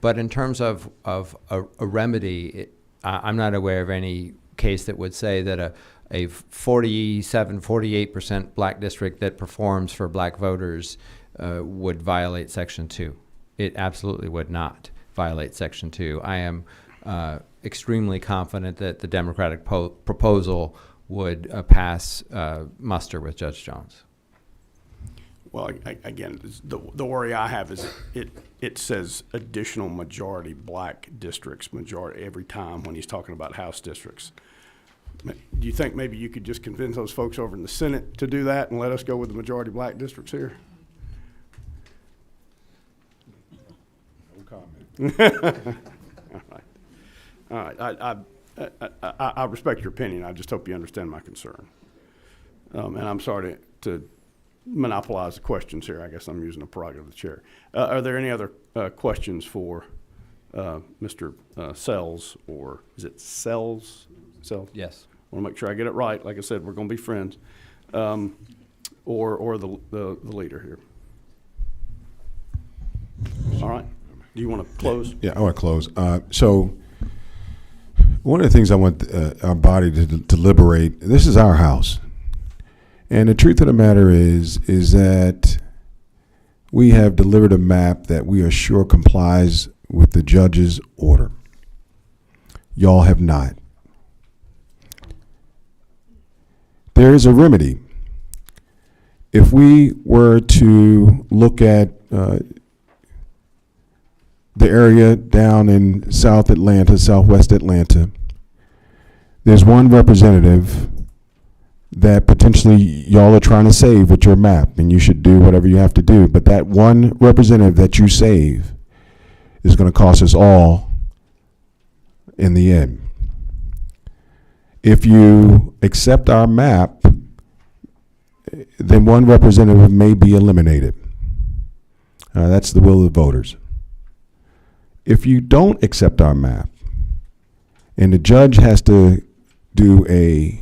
But in terms of a remedy, I'm not aware of any case that would say that a 47, 48% black district that performs for black voters would violate Section 2. It absolutely would not violate Section 2. I am extremely confident that the Democratic proposal would pass muster with Judge Jones. Well, again, the worry I have is it says additional majority black districts, majority every time when he's talking about House districts. Do you think maybe you could just convince those folks over in the Senate to do that and let us go with the majority black districts here? No comment. All right. I respect your opinion. I just hope you understand my concern. And I'm sorry to monopolize the questions here. I guess I'm using the prerogative of the chair. Are there any other questions for Mr. Sells, or is it Sells? Yes. I want to make sure I get it right. Like I said, we're going to be friends. Or the leader here. All right. Do you want to close? Yeah, I want to close. So one of the things I want our body to deliberate, this is our house. And the truth of the matter is that we have delivered a map that we are sure complies with the judge's order. Y'all have not. There is a remedy. If we were to look at the area down in South Atlanta, Southwest Atlanta, there's one representative that potentially y'all are trying to save with your map, and you should do whatever you have to do. But that one representative that you save is going to cost us all in the end. If you accept our map, then one representative may be eliminated. That's the will of the voters. If you don't accept our map, and the judge has to do a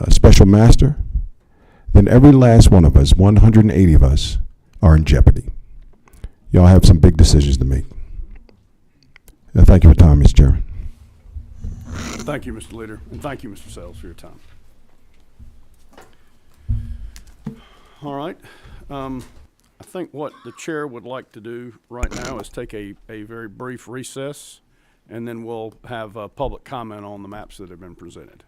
special master, then every last one of us, 180 of us, are in jeopardy. Y'all have some big decisions to make. Thank you for your time, Mr. Chairman. Thank you, Mr. Leader, and thank you, Mr. Sells, for your time. All right. I think what the chair would like to do right now is take a very brief recess, and then we'll have public comment on the maps that have been presented.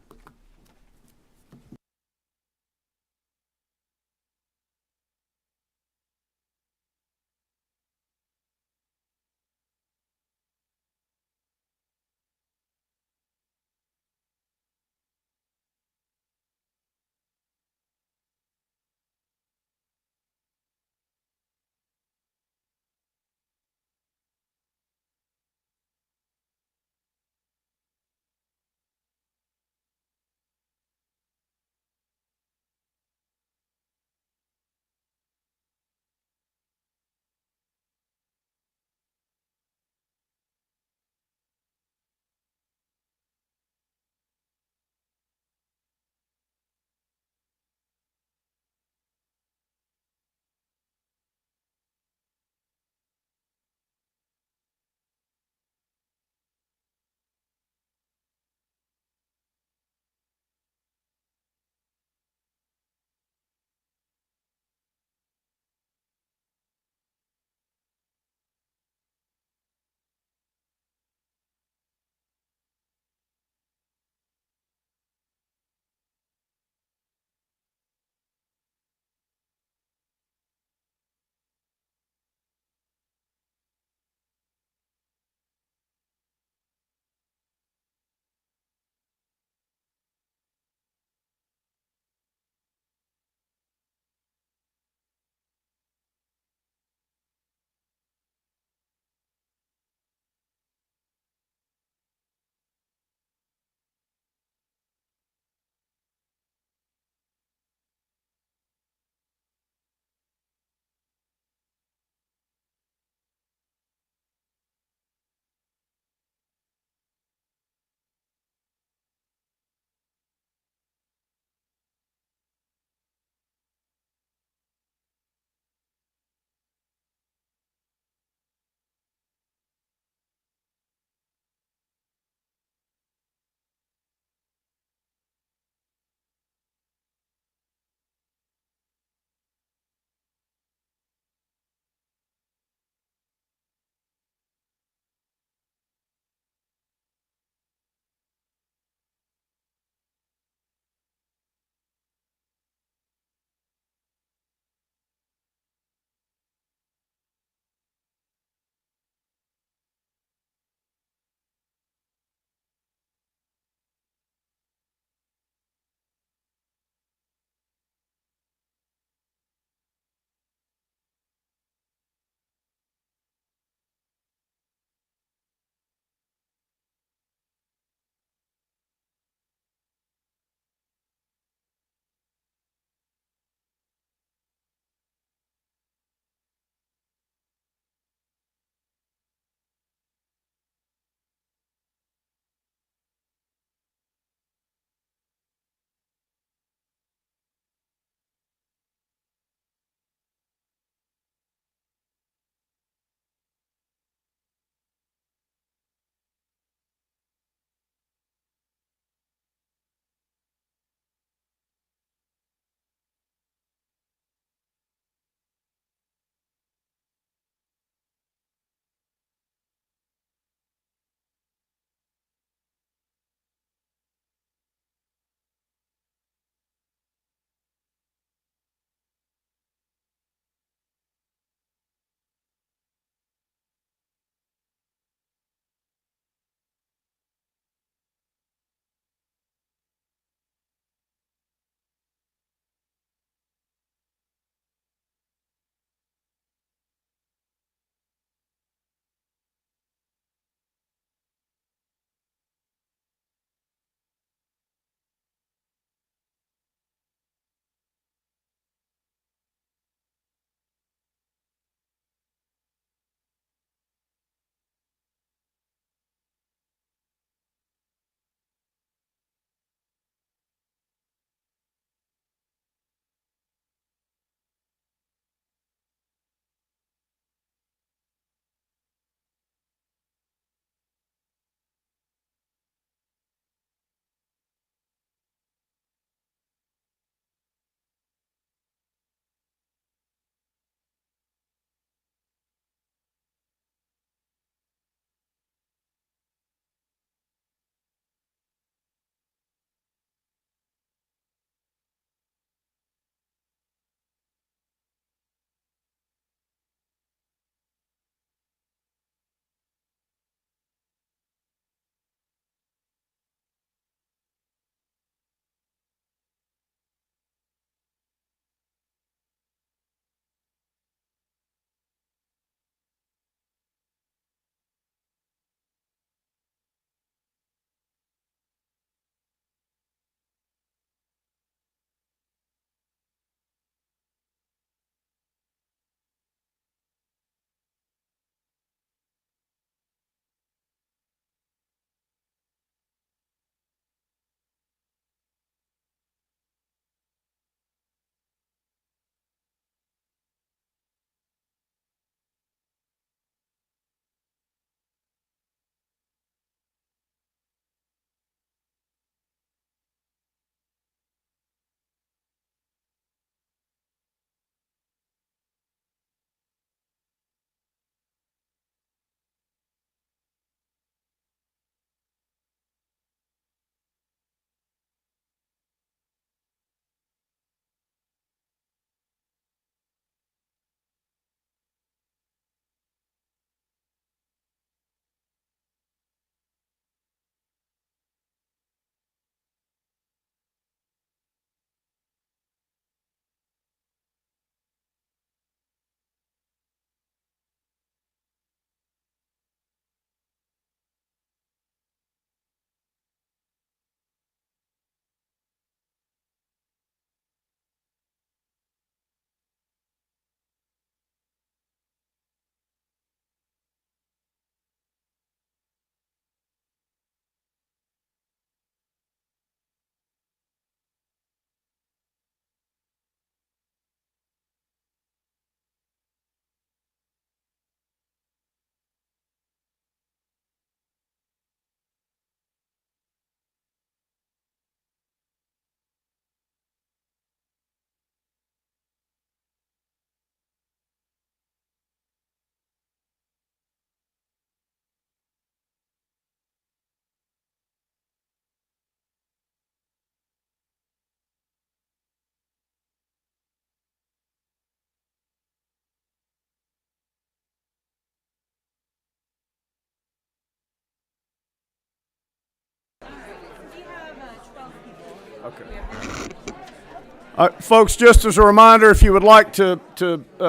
Folks, just as a reminder, if you would like to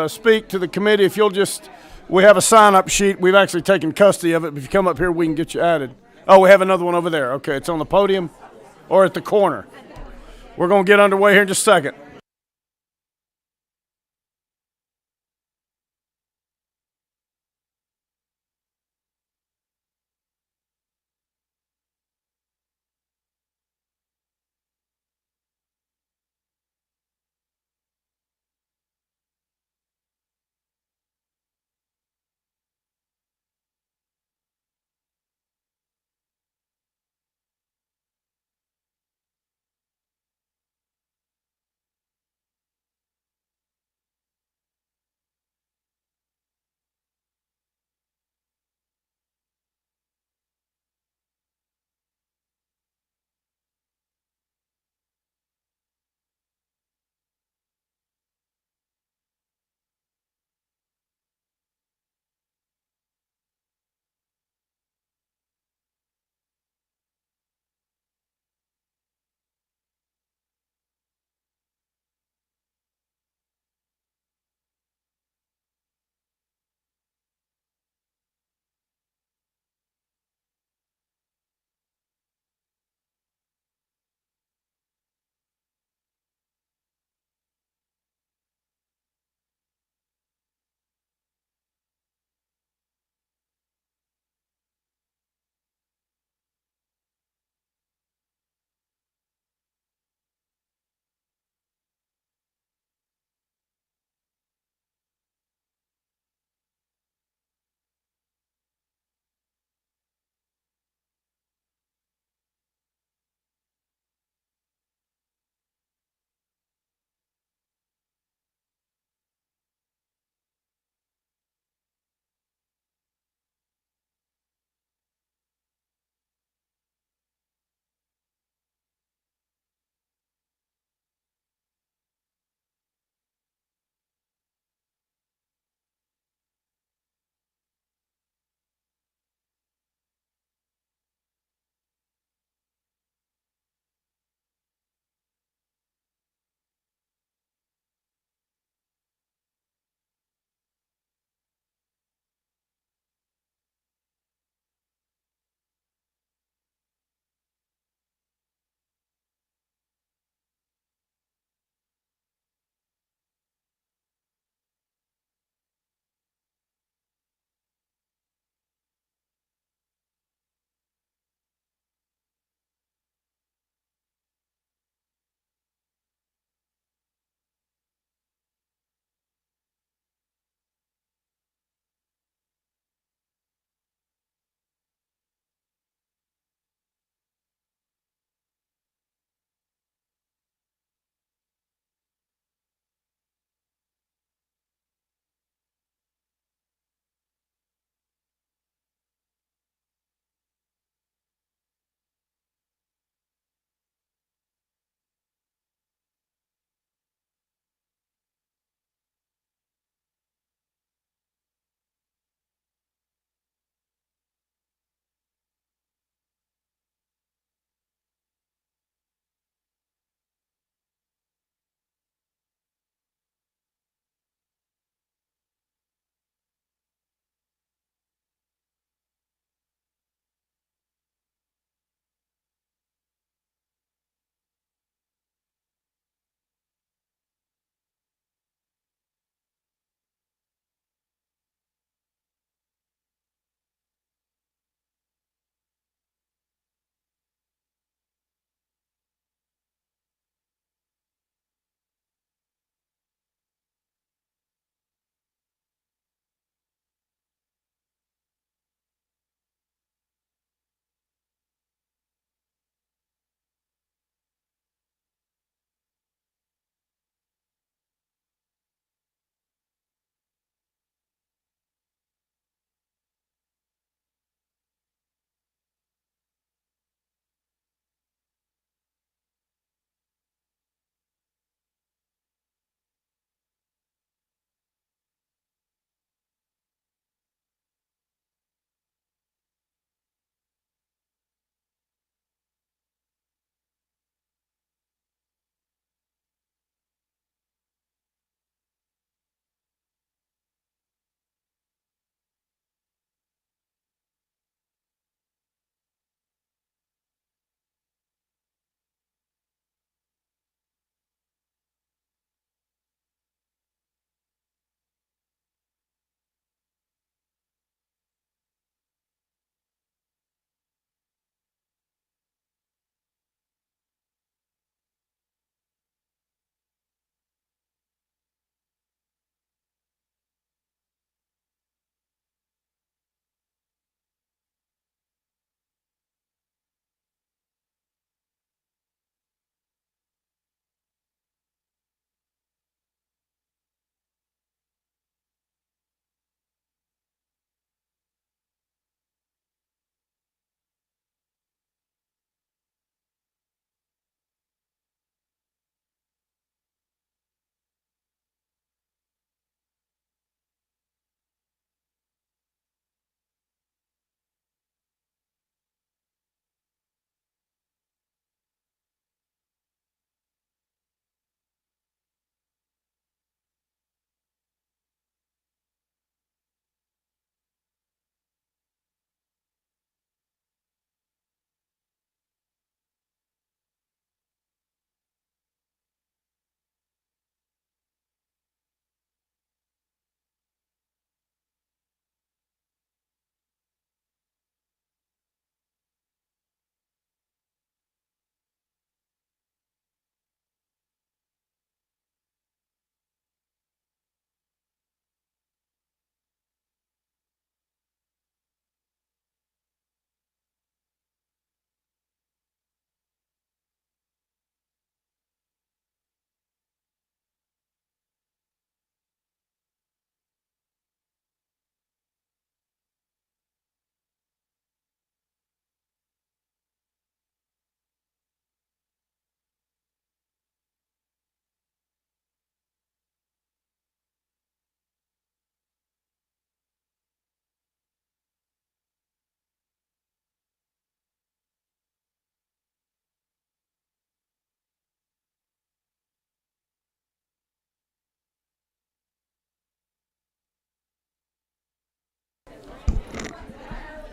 speak to the committee, if you'll just, we have a sign-up sheet. We've actually taken custody of it, but if you come up here, we can get you added. Oh, we have another one over there. Okay, it's on the podium or at the corner. We're going to get underway here in just a second.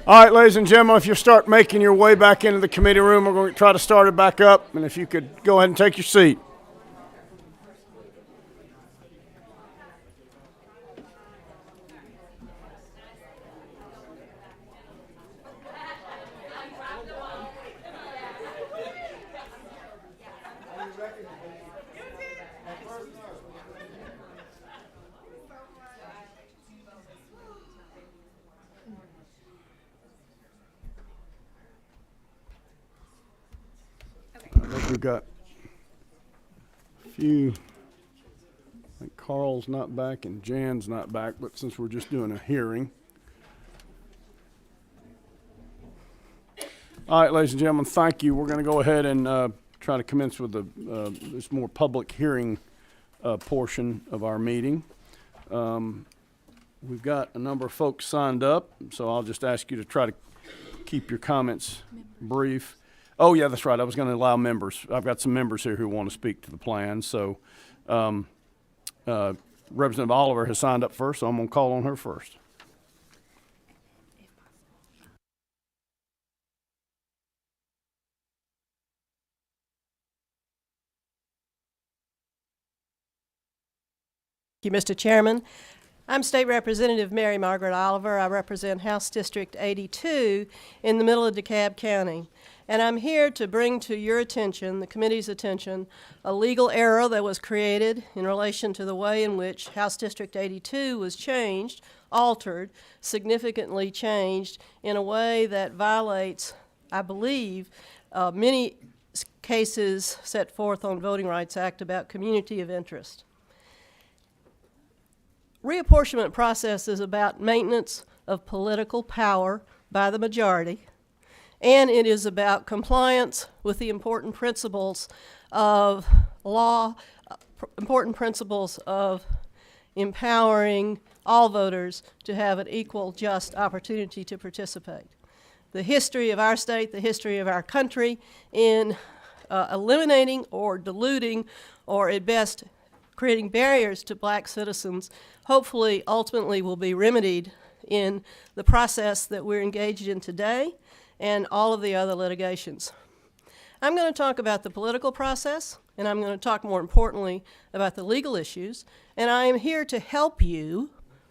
All right, ladies and gentlemen, if you start making your way back into the committee room, we're going to try to start it back up. And if you could go ahead and take your seat. I think we've got a few. I think Carl's not back and Jan's not back, but since we're just doing a hearing. All right, ladies and gentlemen, thank you. We're going to go ahead and try to commence with this more public hearing portion of our meeting. We've got a number of folks signed up, so I'll just ask you to try to keep your comments brief. Oh, yeah, that's right. I was going to allow members. I've got some members here who want to speak to the plan. So Representative Oliver has signed up first, so I'm going to call on her first. Thank you, Mr. Chairman. I'm State Representative Mary Margaret Oliver. I represent House District 82 in the middle of DeKalb County. And I'm here to bring to your attention, the committee's attention, a legal error that was created in relation to the way in which House District 82 was changed, altered, significantly changed in a way that violates, I believe, many cases set forth on Voting Rights Act about community of interest. Reapportionment process is about maintenance of political power by the majority, and it is about compliance with the important principles of law, important principles of empowering all voters to have an equal, just opportunity to participate. The history of our state, the history of our country in eliminating or diluting or at best creating barriers to black citizens, hopefully ultimately will be remedied in the process that we're engaged in today and all of the other litigations. I'm going to talk about the political process, and I'm going to talk more importantly about the legal issues, and I am here to help you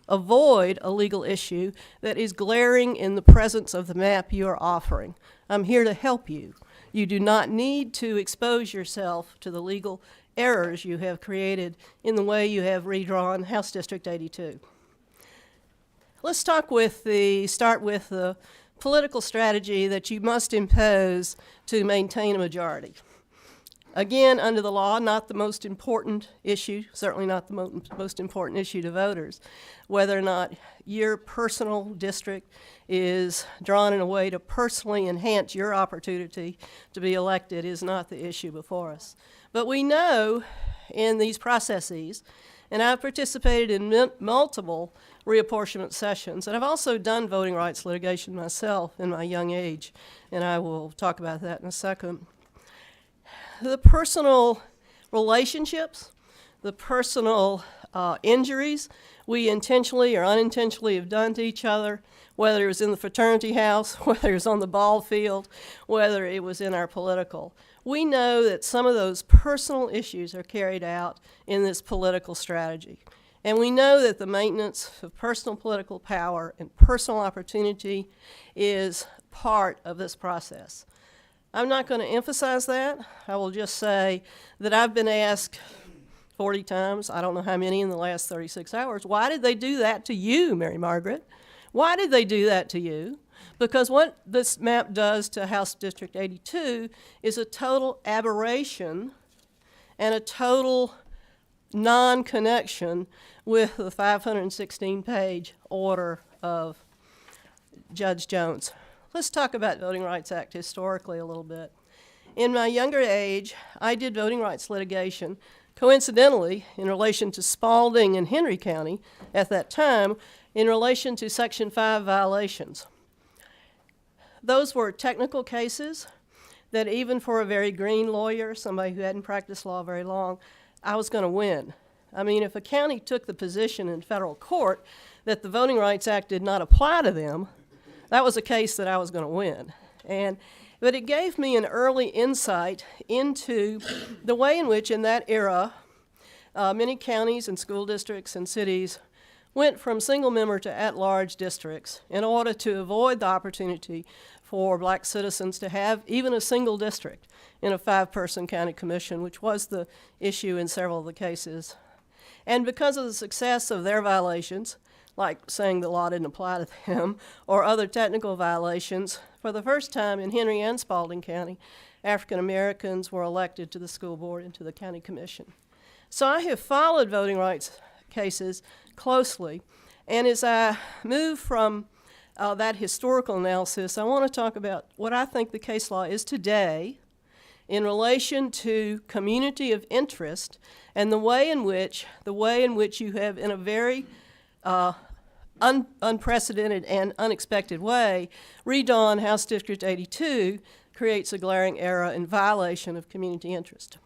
avoid a legal issue that is glaring in the presence of the map you are offering. I'm here to help you. You do not need to expose yourself to the legal errors you have created in the way you have redrawn House District 82. Let's start with the political strategy that you must impose to maintain a majority. Again, under the law, not the most important issue, certainly not the most important issue to voters. Whether or not your personal district is drawn in a way to personally enhance your opportunity to be elected is not the issue before us. But we know in these processes, and I've participated in multiple reapportionment sessions, and I've also done voting rights litigation myself in my young age, and I will talk about that in a second. The personal relationships, the personal injuries we intentionally or unintentionally have done to each other, whether it was in the fraternity house, whether it was on the ball field, whether it was in our political. We know that some of those personal issues are carried out in this political strategy. And we know that the maintenance of personal political power and personal opportunity is part of this process. I'm not going to emphasize that. I will just say that I've been asked 40 times, I don't know how many in the last 36 hours, why did they do that to you, Mary Margaret? Why did they do that to you? Because what this map does to House District 82 is a total aberration and a total non-connection with the 516-page order of Judge Jones. Let's talk about Voting Rights Act historically a little bit. In my younger age, I did voting rights litigation, coincidentally, in relation to Spalding and Henry County at that time, in relation to Section 5 violations. Those were technical cases that even for a very green lawyer, somebody who hadn't practiced law very long, I was going to win. I mean, if a county took the position in federal court that the Voting Rights Act did not apply to them, that was a case that I was going to win. But it gave me an early insight into the way in which, in that era, many counties and school districts and cities went from single member to at-large districts in order to avoid the opportunity for black citizens to have even a single district in a 5-person county commission, which was the issue in several of the cases. And because of the success of their violations, like saying the law didn't apply to them, or other technical violations, for the first time in Henry and Spalding County, African Americans were elected to the school board and to the county commission. So I have followed voting rights cases closely, and as I move from that historical analysis, I want to talk about what I think the case law is today in relation to community of interest and the way in which you have, in a very unprecedented and unexpected way, redrawn House District 82 creates a glaring error in violation of community interest.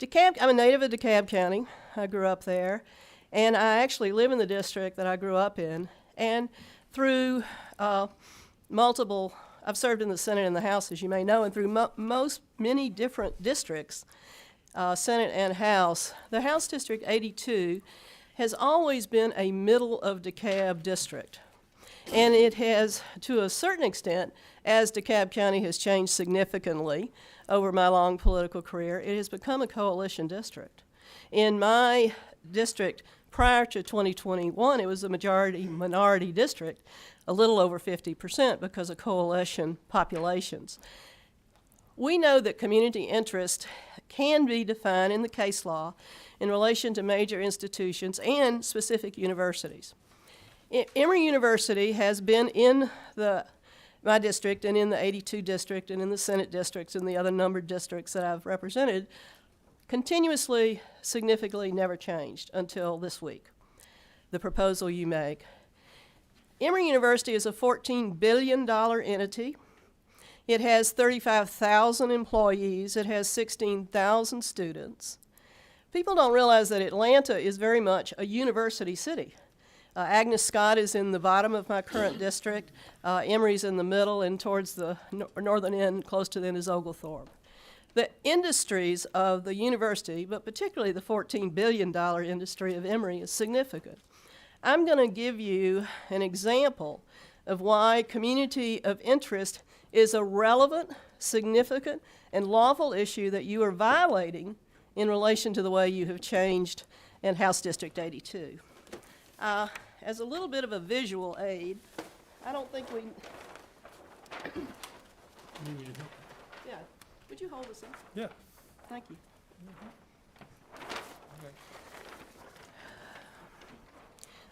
I'm a native of DeKalb County. I grew up there, and I actually live in the district that I grew up in. And through I've served in the Senate and the House, as you may know, and through many different districts, Senate and House, the House District 82 has always been a middle of DeKalb district. And it has, to a certain extent, as DeKalb County has changed significantly over my long political career, it has become a coalition district. In my district, prior to 2021, it was a majority-minority district, a little over 50% because of coalition populations. We know that community interest can be defined in the case law in relation to major institutions and specific universities. Emory University has been in my district and in the 82 district and in the Senate districts and the other numbered districts that I've represented continuously, significantly never changed until this week, the proposal you make. Emory University is a $14 billion entity. It has 35,000 employees. It has 16,000 students. People don't realize that Atlanta is very much a university city. Agnes Scott is in the bottom of my current district. Emory's in the middle and towards the northern end, close to the end is Oglethorpe. The industries of the university, but particularly the $14 billion industry of Emory, is significant. I'm going to give you an example of why community of interest is a relevant, significant, and lawful issue that you are violating in relation to the way you have changed in House District 82. As a little bit of a visual aid, I don't think we... Yeah. Would you hold this up? Yeah. Thank you.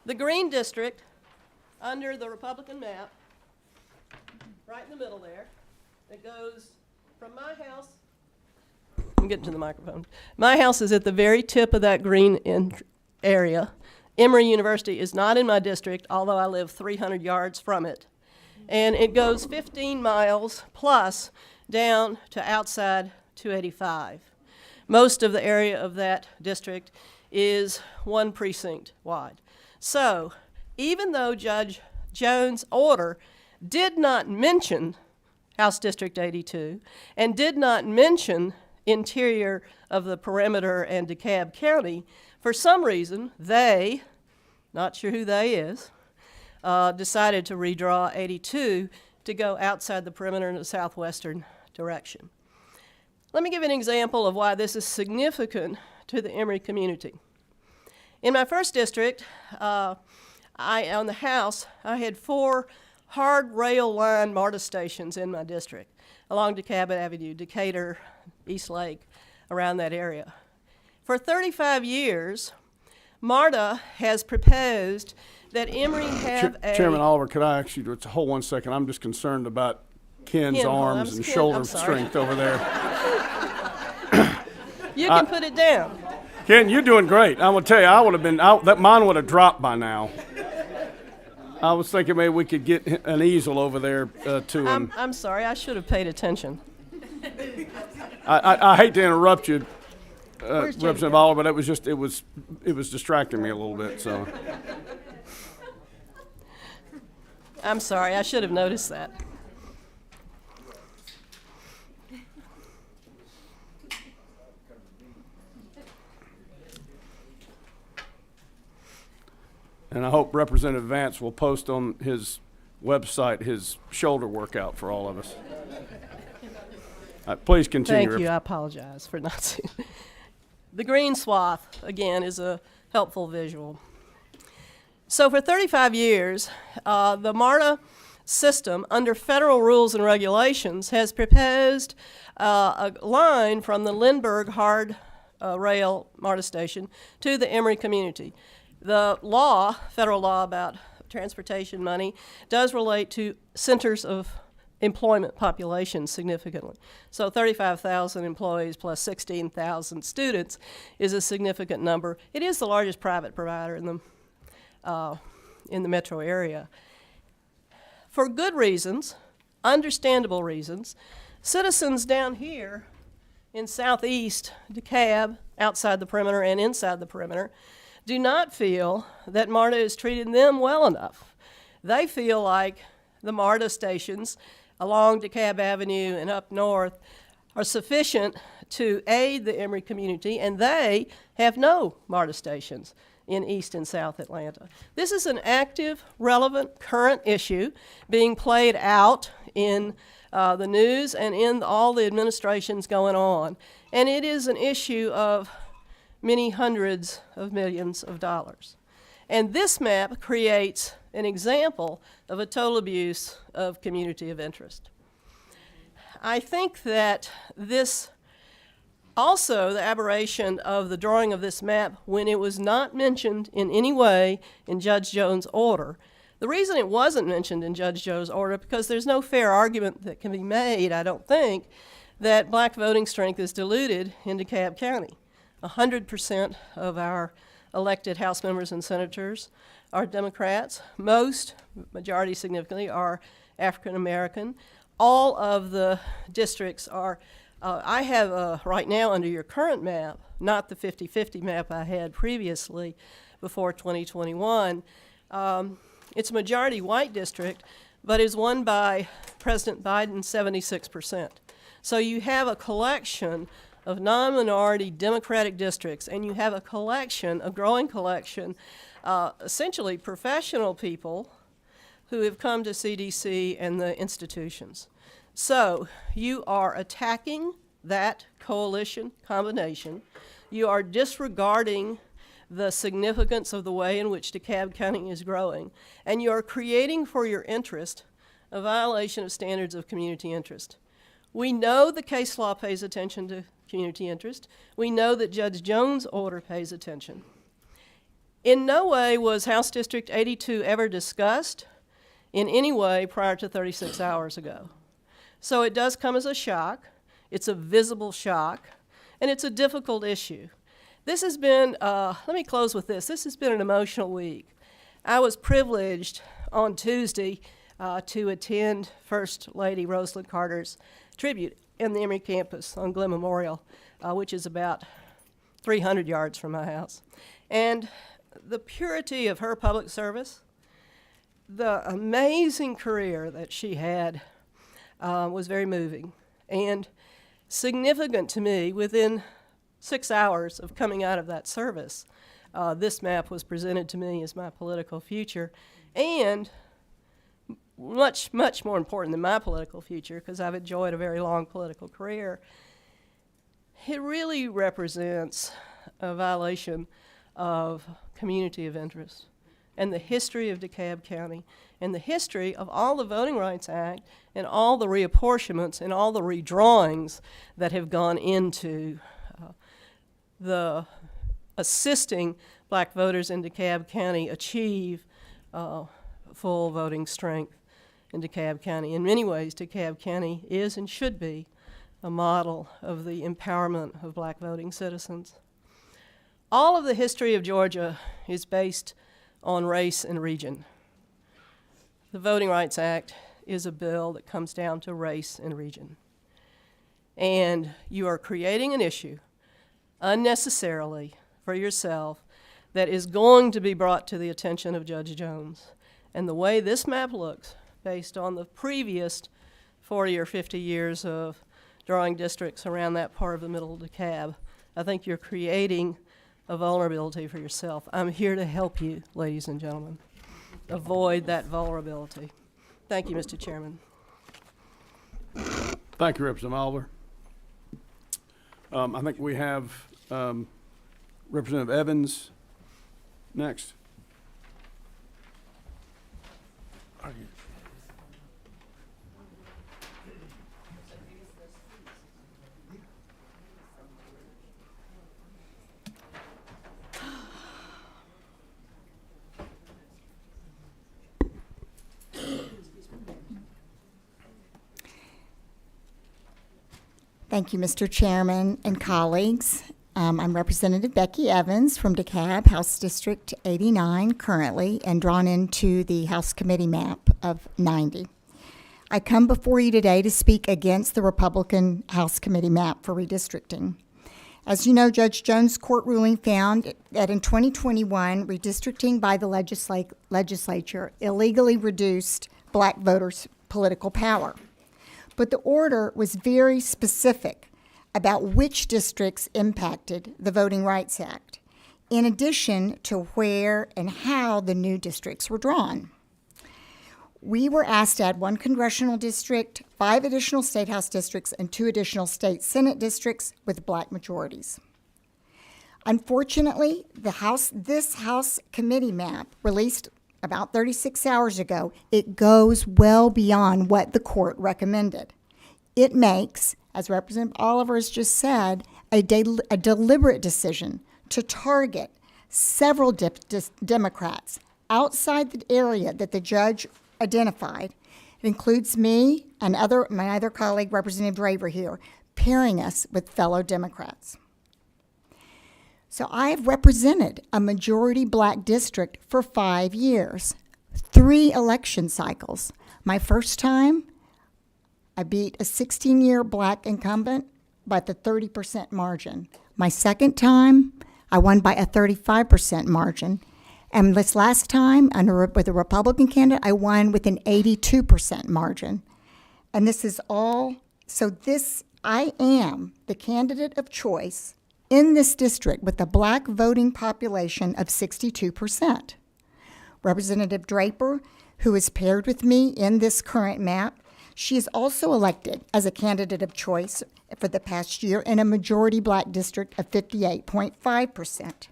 The green district, under the Republican map, right in the middle there, it goes from my house. I'm getting to the microphone. My house is at the very tip of that green area. Emory University is not in my district, although I live 300 yards from it. And it goes 15 miles plus down to outside 285. Most of the area of that district is one precinct wide. So even though Judge Jones' order did not mention House District 82 and did not mention interior of the perimeter and DeKalb County, for some reason, they, not sure who they is, decided to redraw 82 to go outside the perimeter in the southwestern direction. Let me give an example of why this is significant to the Emory community. In my first district, on the House, I had 4 hard rail line MARTA stations in my district along DeKalb Avenue, Decatur, East Lake, around that area. For 35 years, MARTA has proposed that Emory have Chairman Oliver, could I ask you to hold 1 second? I'm just concerned about Ken's arms and shoulder strength over there. You can put it down. Ken, you're doing great. I'm gonna tell you, I would have been that mine would have dropped by now. I was thinking maybe we could get an easel over there to him. I'm sorry, I should have paid attention. I hate to interrupt you, Where's Representative Oliver, but it was distracting me a little bit. So I'm sorry, I should have noticed that. And I hope Representative Vance will post on his website his shoulder workout for all of us. Please continue. Thank you, I apologize for not seeing. The green swath, again, is a helpful visual. So for 35 years, the MARTA system, under federal rules and regulations, has proposed a line from the Lindbergh hard rail MARTA station to the Emory community. The law, federal law about transportation money, does relate to centers of employment population significantly. So 35,000 employees plus 16,000 students is a significant number. It is the largest private provider in the metro area. For good reasons, understandable reasons, citizens down here in southeast DeKalb, outside the perimeter and inside the perimeter, do not feel that MARTA is treating them well enough. They feel like the MARTA stations along DeKalb Avenue and up north are sufficient to aid the Emory community, and they have no MARTA stations in East and South Atlanta. This is an active, relevant, current issue being played out in the news and in all the administrations going on. And it is an issue of many hundreds of millions of dollars. And this map creates an example of a total abuse of community of interest. I think that this also, the aberration of the drawing of this map when it was not mentioned in any way in Judge Jones' order. The reason it wasn't mentioned in Judge Jones' order, because there's no fair argument that can be made, I don't think, that black voting strength is diluted in DeKalb County. 100% of our elected House members and senators are Democrats. Most, majority significantly, are African American. All of the districts are, I have right now under your current map, not the 50-50 map I had previously before 2021, it's a majority white district, but is won by President Biden 76%. So you have a collection of non-minority Democratic districts, and you have a collection, a growing collection, essentially professional people who have come to CDC and the institutions. So you are attacking that coalition combination. You are disregarding the significance of the way in which DeKalb County is growing, and you are creating for your interest a violation of standards of community interest. We know the case law pays attention to community interest. We know that Judge Jones' order pays attention. In no way was House District 82 ever discussed in any way prior to 36 hours ago. So it does come as a shock. It's a visible shock, and it's a difficult issue. This has been, let me close with this. This has been an emotional week. I was privileged on Tuesday to attend First Lady Rosalind Carter's tribute in the Emory campus on Glenn Memorial, which is about 300 yards from my house. And the purity of her public service, the amazing career that she had was very moving and significant to me. Within 6 hours of coming out of that service, this map was presented to me as my political future, and much, much more important than my political future, because I've enjoyed a very long political career, it really represents a violation of community of interest and the history of DeKalb County and the history of all the Voting Rights Act and all the reapportionments and all the redrawings that have gone into the assisting black voters in DeKalb County achieve full voting strength in DeKalb County. In many ways, DeKalb County is and should be a model of the empowerment of black voting citizens. All of the history of Georgia is based on race and region. The Voting Rights Act is a bill that comes down to race and region. And you are creating an issue unnecessarily for yourself that is going to be brought to the attention of Judge Jones. And the way this map looks, based on the previous 40 or 50 years of drawing districts around that part of the middle of DeKalb, I think you're creating a vulnerability for yourself. I'm here to help you, ladies and gentlemen, avoid that vulnerability. Thank you, Mr. Chairman. Thank you, Representative Oliver. I think we have Representative Evans next. Thank you, Mr. Chairman and colleagues. I'm Representative Becky Evans from DeKalb, House District 89 currently, and drawn into the House Committee map of 90. I come before you today to speak against the Republican House Committee map for redistricting. As you know, Judge Jones' court ruling found that in 2021, redistricting by the legislature illegally reduced black voters' political power. But the order was very specific about which districts impacted the Voting Rights Act, in addition to where and how the new districts were drawn. We were asked to add 1 congressional district, 5 additional state house districts, and 2 additional state senate districts with black majorities. Unfortunately, this House Committee map, released about 36 hours ago, it goes well beyond what the court recommended. It makes, as Representative Oliver has just said, a deliberate decision to target several Democrats outside the area that the judge identified. It includes me and my other colleague, Representative Draver here, pairing us with fellow Democrats. So I have represented a majority black district for 5 years, 3 election cycles. My first time, I beat a 16-year black incumbent by the 30% margin. My second time, I won by a 35% margin. And this last time, with a Republican candidate, I won with an 82% margin. And this is all, I am the candidate of choice in this district with a black voting population of 62%. Representative Draper, who is paired with me in this current map, she is also elected as a candidate of choice for the past year in a majority black district of 58.5%.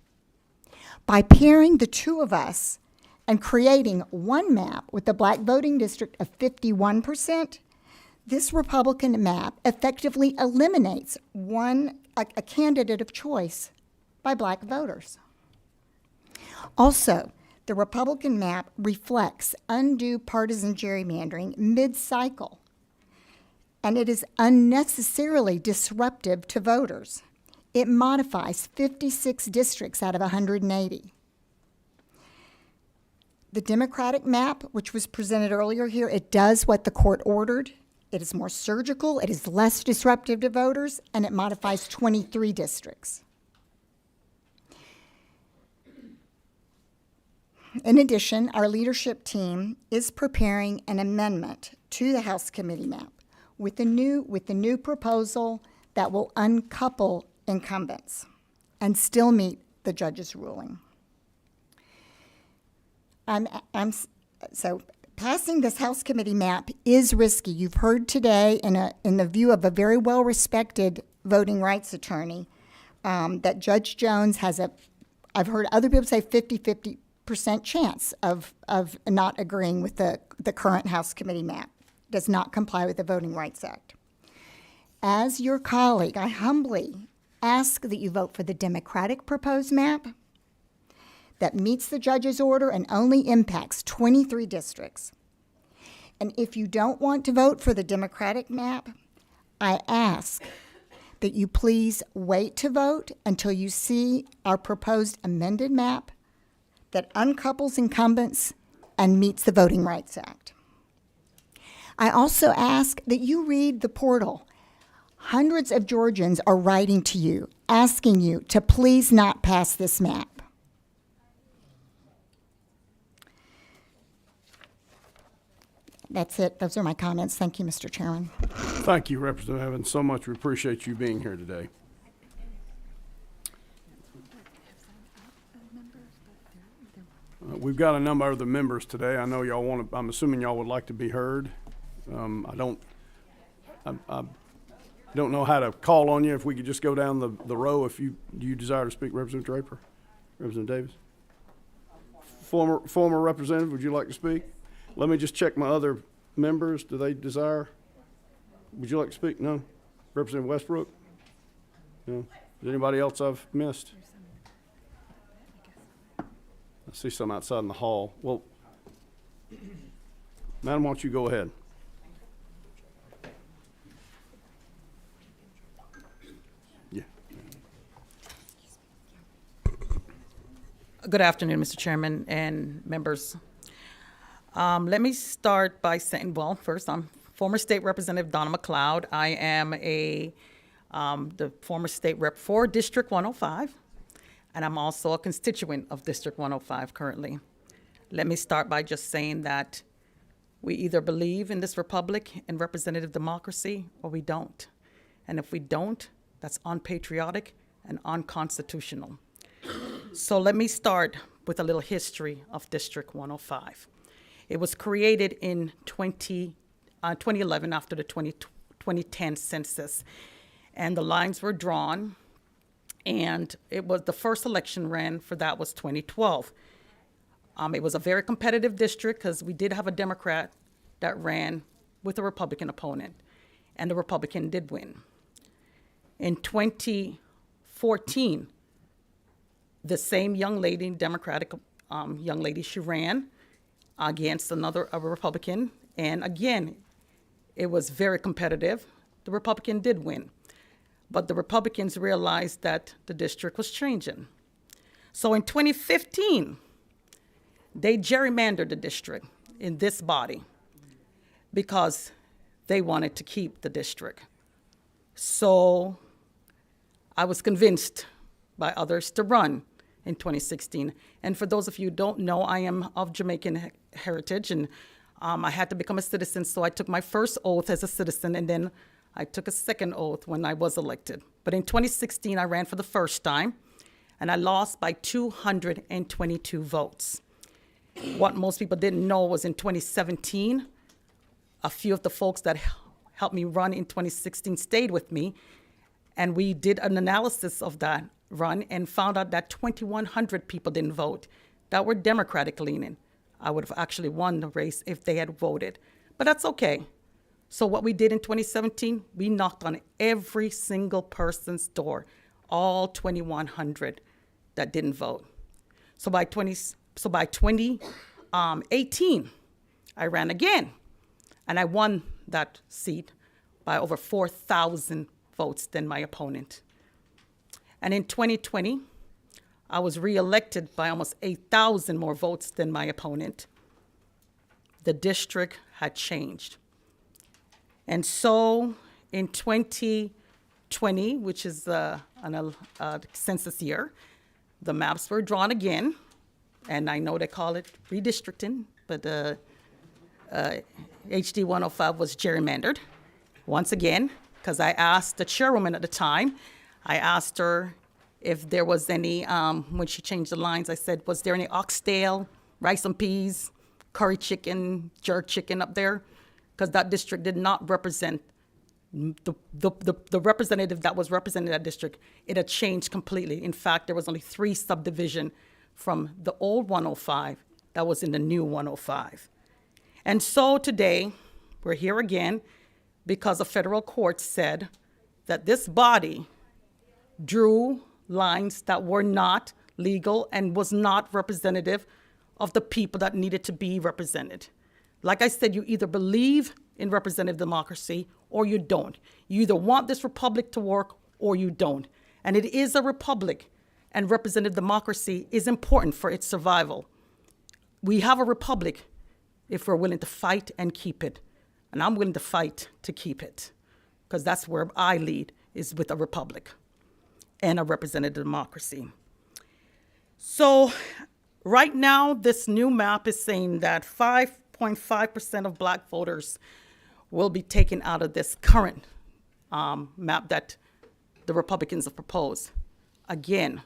By pairing the two of us and creating one map with a black voting district of 51%, this Republican map effectively eliminates a candidate of choice by black voters. Also, the Republican map reflects undue partisan gerrymandering mid-cycle, and it is unnecessarily disruptive to voters. It modifies 56 districts out of 180. The Democratic map, which was presented earlier here, it does what the court ordered. It is more surgical, it is less disruptive to voters, and it modifies 23 districts. In addition, our leadership team is preparing an amendment to the House Committee map with the new proposal that will uncouple incumbents and still meet the judge's ruling. So passing this House Committee map is risky. You've heard today in the view of a very well-respected voting rights attorney that Judge Jones has I've heard other people say 50% chance of not agreeing with the current House Committee map. Does not comply with the Voting Rights Act. As your colleague, I humbly ask that you vote for the Democratic proposed map that meets the judge's order and only impacts 23 districts. And if you don't want to vote for the Democratic map, I ask that you please wait to vote until you see our proposed amended map that uncouples incumbents and meets the Voting Rights Act. I also ask that you read the portal. Hundreds of Georgians are writing to you, asking you to please not pass this map. That's it. Those are my comments. Thank you, Mr. Chairman. Thank you, Representative Evans, so much. We appreciate you being here today. We've got a number of the members today. I know y'all want to, I'm assuming y'all would like to be heard. I don't know how to call on you. If we could just go down the row, if you desire to speak, Representative Draper, Representative Davis. Former representative, would you like to speak? Let me just check my other members. Do they desire? Would you like to speak? No? Representative Westbrook? No? Is there anybody else I've missed? I see some outside in the hall. Well, madam, why don't you go ahead? Yeah. Good afternoon, Mr. Chairman and members. Let me start by saying, well, first, I'm former State Representative Donna McLeod. I am the former state rep for District 105, and I'm also a constituent of District 105 currently. Let me start by just saying that we either believe in this republic and representative democracy, or we don't. And if we don't, that's unpatriotic and unconstitutional. So let me start with a little history of District 105. It was created in 2011 after the 2010 census, and the lines were drawn, and it was the first election ran for that was 2012. It was a very competitive district because we did have a Democrat that ran with a Republican opponent, and the Republican did win. In 2014, the same young lady, Democratic young lady, she ran against a Republican, and again, it was very competitive. The Republican did win, but the Republicans realized that the district was changing. So in 2015, they gerrymandered the district in this body because they wanted to keep the district. So I was convinced by others to run in 2016. And for those of you who don't know, I am of Jamaican heritage, and I had to become a citizen, so I took my first oath as a citizen, and then I took a second oath when I was elected. But in 2016, I ran for the first time, and I lost by 222 votes. What most people didn't know was in 2017, a few of the folks that helped me run in 2016 stayed with me, and we did an analysis of that run and found out that 2,100 people didn't vote that were Democratic leaning. I would have actually won the race if they had voted, but that's okay. So what we did in 2017, we knocked on every single person's door, all 2,100 that didn't vote. So by 2018, I ran again, and I won that seat by over 4,000 votes than my opponent. And in 2020, I was reelected by almost 8,000 more votes than my opponent. The district had changed. And so in 2020, which is a census year, the maps were drawn again, and I know they call it redistricting, but HD 105 was gerrymandered once again, because I asked the chairwoman at the time, I asked her if there was any, when she changed the lines, I said, was there any oxtail, rice and peas, curry chicken, jerk chicken up there? Because that district did not represent the representative that was representing that district. It had changed completely. In fact, there was only 3 subdivisions from the old 105 that was in the new 105. And so today, we're here again because a federal court said that this body drew lines that were not legal and was not representative of the people that needed to be represented. Like I said, you either believe in representative democracy or you don't. You either want this republic to work or you don't. And it is a republic, and representative democracy is important for its survival. We have a republic if we're willing to fight and keep it. And I'm willing to fight to keep it, because that's where I lead, is with a republic and a representative democracy. So right now, this new map is saying that 6.5% of black voters will be taken out of this current map that the Republicans have proposed. Again,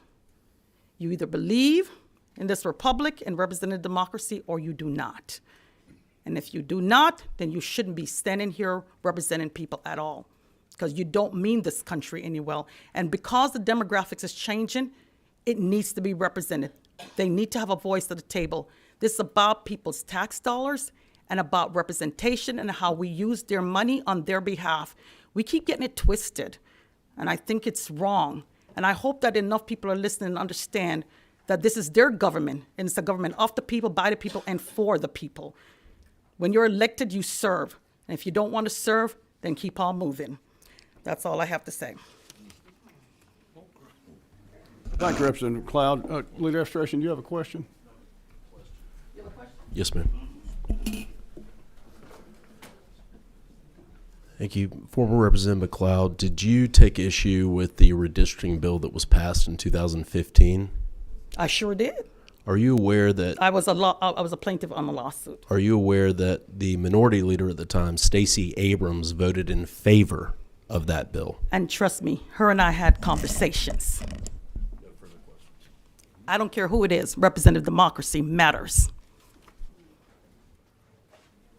you either believe in this republic and representative democracy or you do not. And if you do not, then you shouldn't be standing here representing people at all, because you don't mean this country any well. And because the demographics is changing, it needs to be represented. They need to have a voice at the table. This is about people's tax dollars and about representation and how we use their money on their behalf. We keep getting it twisted, and I think it's wrong. And I hope that enough people are listening and understand that this is their government, and it's a government of the people, by the people, and for the people. When you're elected, you serve. And if you don't want to serve, then keep on moving. That's all I have to say. Thank you, Representative McLeod. Leader Restoration, do you have a question? Yes, ma'am. Thank you. Former Representative McLeod, did you take issue with the redistricting bill that was passed in 2015? I sure did. Are you aware that I was a plaintiff on the lawsuit. Are you aware that the minority leader at the time, Stacey Abrams, voted in favor of that bill? And trust me, her and I had conversations. No further questions. I don't care who it is. Representative democracy matters.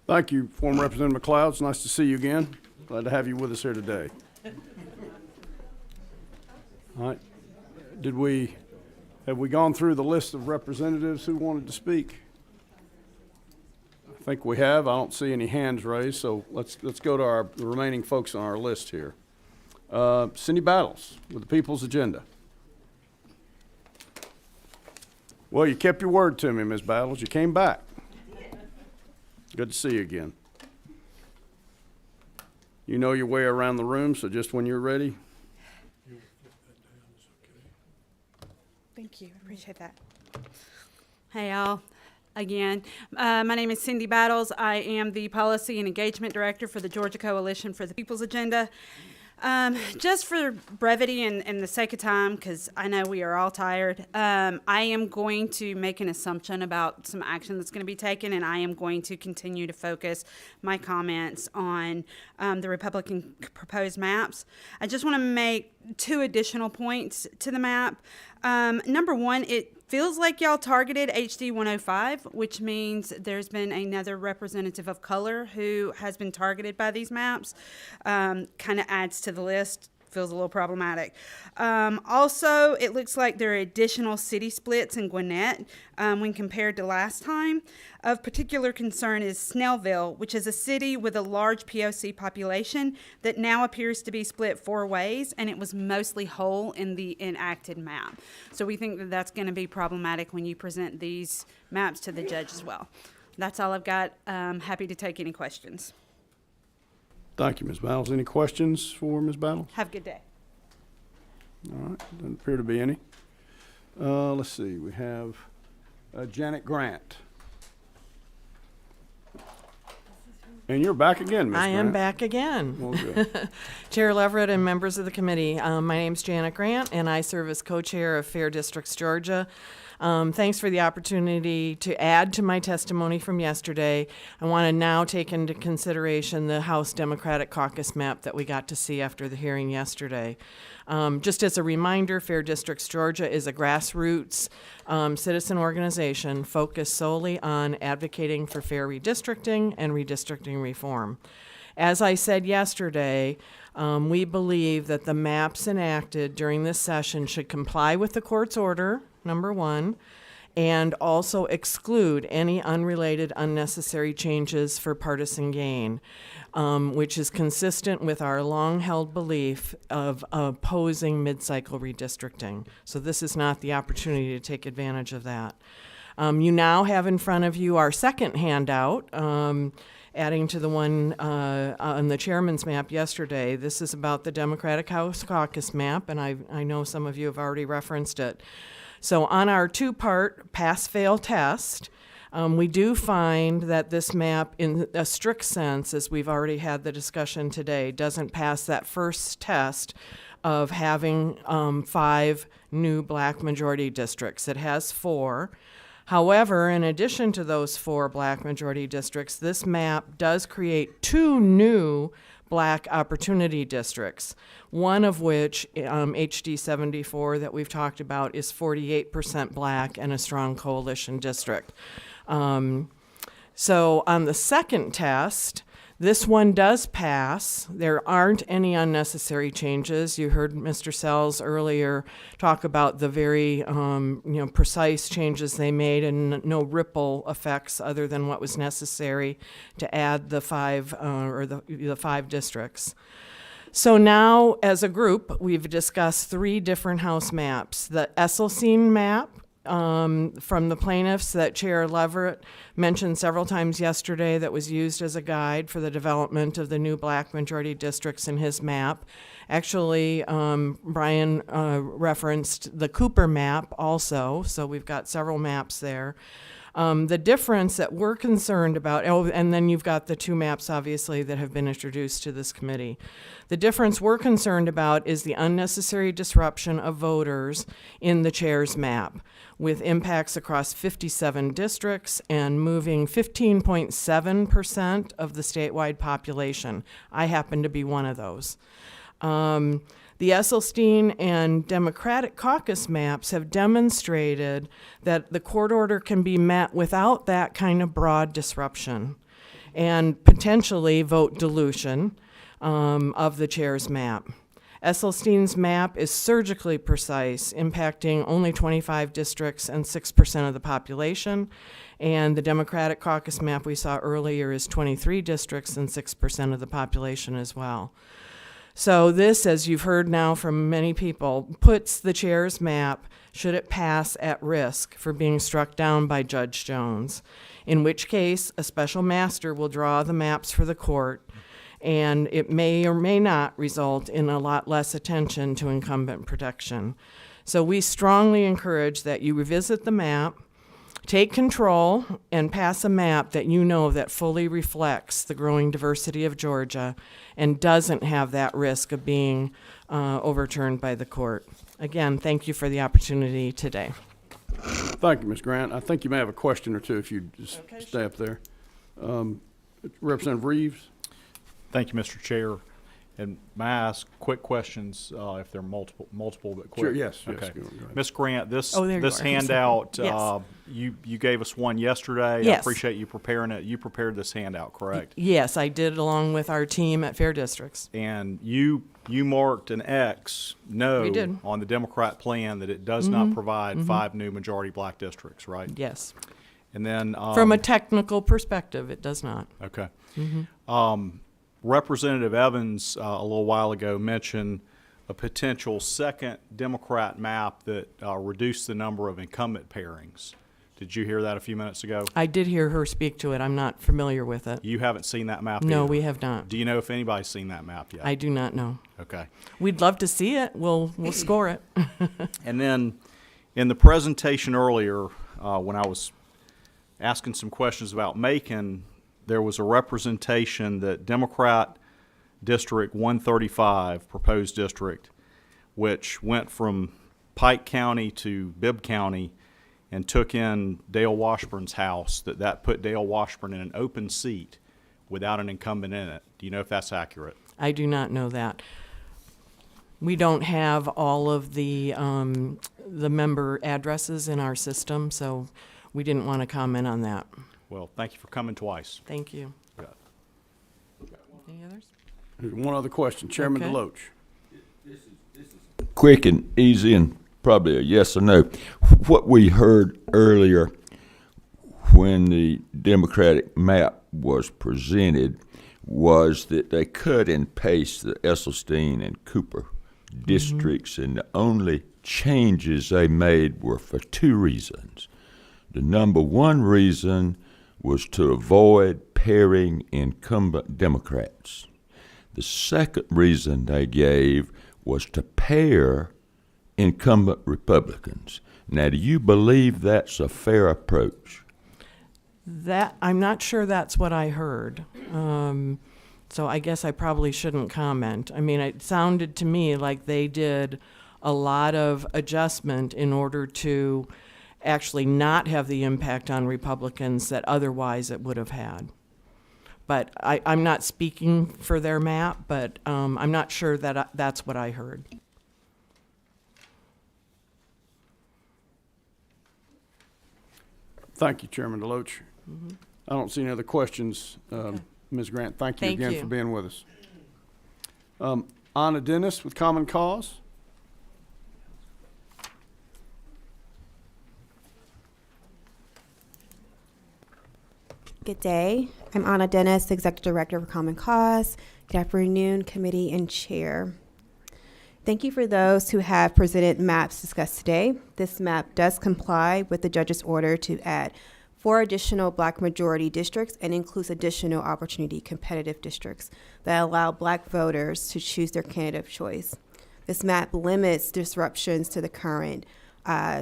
Thank you, former Representative McLeod. It's nice to see you again. Glad to have you with us here today. All right. Have we gone through the list of representatives who wanted to speak? I think we have. I don't see any hands raised, so let's go to the remaining folks on our list here. Cindy Battles with the People's Agenda. Well, you kept your word to me, Ms. Battles. You came back. Good to see you again. You know your way around the room, so just when you're ready. Thank you. Appreciate that. Hey, y'all. Again, my name is Cindy Battles. I am the Policy and Engagement Director for the Georgia Coalition for the People's Agenda. Just for brevity and the sake of time, because I know we are all tired, I am going to make an assumption about some action that's going to be taken, and I am going to continue to focus my comments on the Republican proposed maps. I just want to make 2 additional points to the map. Number one, it feels like y'all targeted HD 105, which means there's been another representative of color who has been targeted by these maps. Kind of adds to the list. Feels a little problematic. Also, it looks like there are additional city splits in Gwinnett when compared to last time. Of particular concern is Snellville, which is a city with a large POC population that now appears to be split 4 ways, and it was mostly whole in the enacted map. So we think that that's going to be problematic when you present these maps to the judge as well. That's all I've got. Happy to take any questions. Thank you, Ms. Battles. Any questions for Ms. Battles? Have a good day. All right, doesn't appear to be any. Let's see, we have Janet Grant. And you're back again, Ms. I Grant. am back again. Well, good. Chair Leverett and members of the committee, my name's Janet Grant, and I serve as co-chair of Fair Districts Georgia. Thanks for the opportunity to add to my testimony from yesterday. I want to now take into consideration the House Democratic Caucus map that we got to see after the hearing yesterday. Just as a reminder, Fair Districts Georgia is a grassroots citizen organization focused solely on advocating for fair redistricting and redistricting reform. As I said yesterday, we believe that the maps enacted during this session should comply with the court's order, number one, and also exclude any unrelated, unnecessary changes for partisan gain, which is consistent with our long-held belief of opposing mid-cycle redistricting. So this is not the opportunity to take advantage of that. You now have in front of you our second handout, adding to the one on the chairman's map yesterday. This is about the Democratic House Caucus map, and I know some of you have already referenced it. So on our 2-part pass-fail test, we do find that this map, in a strict sense, as we've already had the discussion today, doesn't pass that first test of having 5 new black majority districts. It has 4. However, in addition to those 4 black majority districts, this map does create 2 new black opportunity districts, one of which, HD 74 that we've talked about, is 48% black and a strong coalition district. So on the second test, this one does pass. There aren't any unnecessary changes. You heard Mr. Sells earlier talk about the very precise changes they made and no ripple effects other than what was necessary to add the 5 districts. So now, as a group, we've discussed 3 different House maps. The Esselstyn map, from the plaintiffs that Chair Leverett mentioned several times yesterday, that was used as a guide for the development of the new black majority districts in his map. Actually, Brian referenced the Cooper map also, so we've got several maps there. The difference that we're concerned about, and then you've got the 2 maps, obviously, that have been introduced to this committee. The difference we're concerned about is the unnecessary disruption of voters in the chair's map, with impacts across 57 districts and moving 15.7% of the statewide population. I happen to be one of those. The Esselstyn and Democratic caucus maps have demonstrated that the court order can be met without that kind of broad disruption and potentially vote dilution of the chair's map. Esselstyn's map is surgically precise, impacting only 25 districts and 6% of the population. And the Democratic caucus map we saw earlier is 23 districts and 6% of the population as well. So this, as you've heard now from many people, puts the chair's map, should it pass, at risk for being struck down by Judge Jones, in which case a special master will draw the maps for the court, and it may or may not result in a lot less attention to incumbent protection. So we strongly encourage that you revisit the map, take control, and pass a map that you know that fully reflects the growing diversity of Georgia and doesn't have that risk of being overturned by the court. Again, thank you for the opportunity today. Thank you, Ms. Grant. I think you may have a question or two if you just stay up there. Representative Reeves? Thank you, Mr. Chair. And may I ask quick questions if they're multiple but quick? Sure, yes. Okay. Go ahead. Ms. Grant, this there handout, Yes. you gave us one yesterday. I Yes. appreciate you preparing it. You prepared this handout, correct? Yes, I did, along with our team at Fair Districts. And you marked an X, no, We did. on the Democrat plan that it does not provide 5 new majority black districts, right? Yes. And then From a technical perspective, it does not. okay. Representative Evans a little while ago mentioned a potential second Democrat map that reduced the number of incumbent pairings. Did you hear that a few minutes ago? I did hear her speak to it. I'm not familiar with it. You haven't seen that map No, either? we have not. Do you know if anybody's seen that map yet? I do not know. Okay. We'd love to see it. We'll score it. And then in the presentation earlier, when I was asking some questions about Macon, there was a representation that Democrat District 135, proposed district, which went from Pike County to Bibb County and took in Dale Washburn's house, that put Dale Washburn in an open seat without an incumbent in it. Do you know if that's accurate? I do not know that. We don't have all of the member addresses in our system, so we didn't want to comment on that. Well, thank you for coming twice. Thank you. Yeah. Any others? There's one other question. Chairman Okay. Deloach. Quick and easy and probably a yes or no. What we heard earlier when the Democratic map was presented was that they cut and paste the Esselstyn and Cooper districts, and the only changes they made were for 2 reasons. The number 1 reason was to avoid pairing incumbent Democrats. The second reason they gave was to pair incumbent Republicans. Now, do you believe that's a fair approach? That I'm not sure that's what I heard. So I guess I probably shouldn't comment. I mean, it sounded to me like they did a lot of adjustment in order to actually not have the impact on Republicans that otherwise it would have had. But I'm not speaking for their map, but I'm not sure that that's what I heard. Thank you, Chairman Deloach. I don't see any other questions. Ms. Grant, thank you Thank again you. for being with us. Anna Dennis with Common Cause. Good day. I'm Anna Dennis, Executive Director for Common Cause. Good afternoon, committee and chair. Thank you for those who have presented maps discussed today. This map does comply with the judge's order to add 4 additional Black majority districts and includes additional opportunity competitive districts that allow Black voters to choose their candidate of choice. This map limits disruptions to the current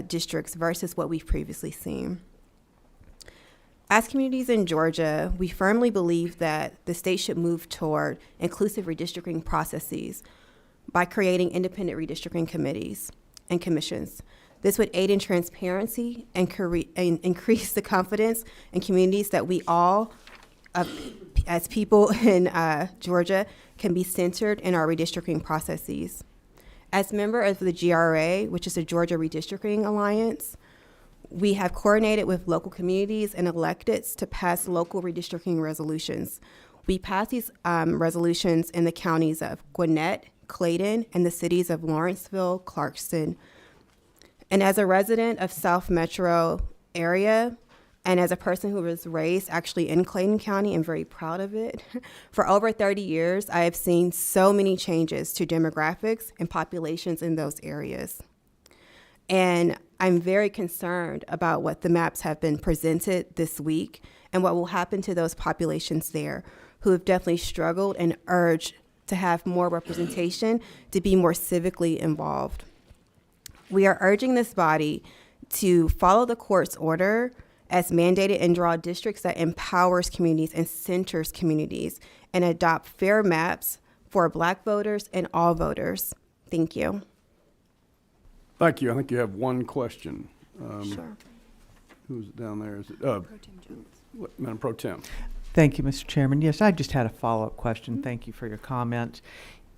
districts versus what we've previously seen. As communities in Georgia, we firmly believe that the state should move toward inclusive redistricting processes by creating independent redistricting committees and commissions. This would aid in transparency and increase the confidence in communities that we all, as people in Georgia, can be centered in our redistricting processes. As member of the GRA, which is the Georgia Redistricting Alliance, we have coordinated with local communities and electeds to pass local redistricting resolutions. We pass these resolutions in the counties of Gwinnett, Clayton, and the cities of Lawrenceville, Clarkston. And as a resident of South Metro area, and as a person who was raised actually in Clayton County, I'm very proud of it. For over 30 years, I have seen so many changes to demographics and populations in those areas. And I'm very concerned about what the maps have been presented this week and what will happen to those populations there who have definitely struggled and urged to have more representation, to be more civically involved. We are urging this body to follow the court's order as mandated and draw districts that empowers communities and centers communities and adopt fair maps for Black voters and all voters. Thank you. Thank you. I think you have one question. Sure. Who's down there? Is it Pro Tem Jones. Madam Pro Tem? Thank you, Mr. Chairman. Yes, I just had a follow-up question. Thank you for your comments.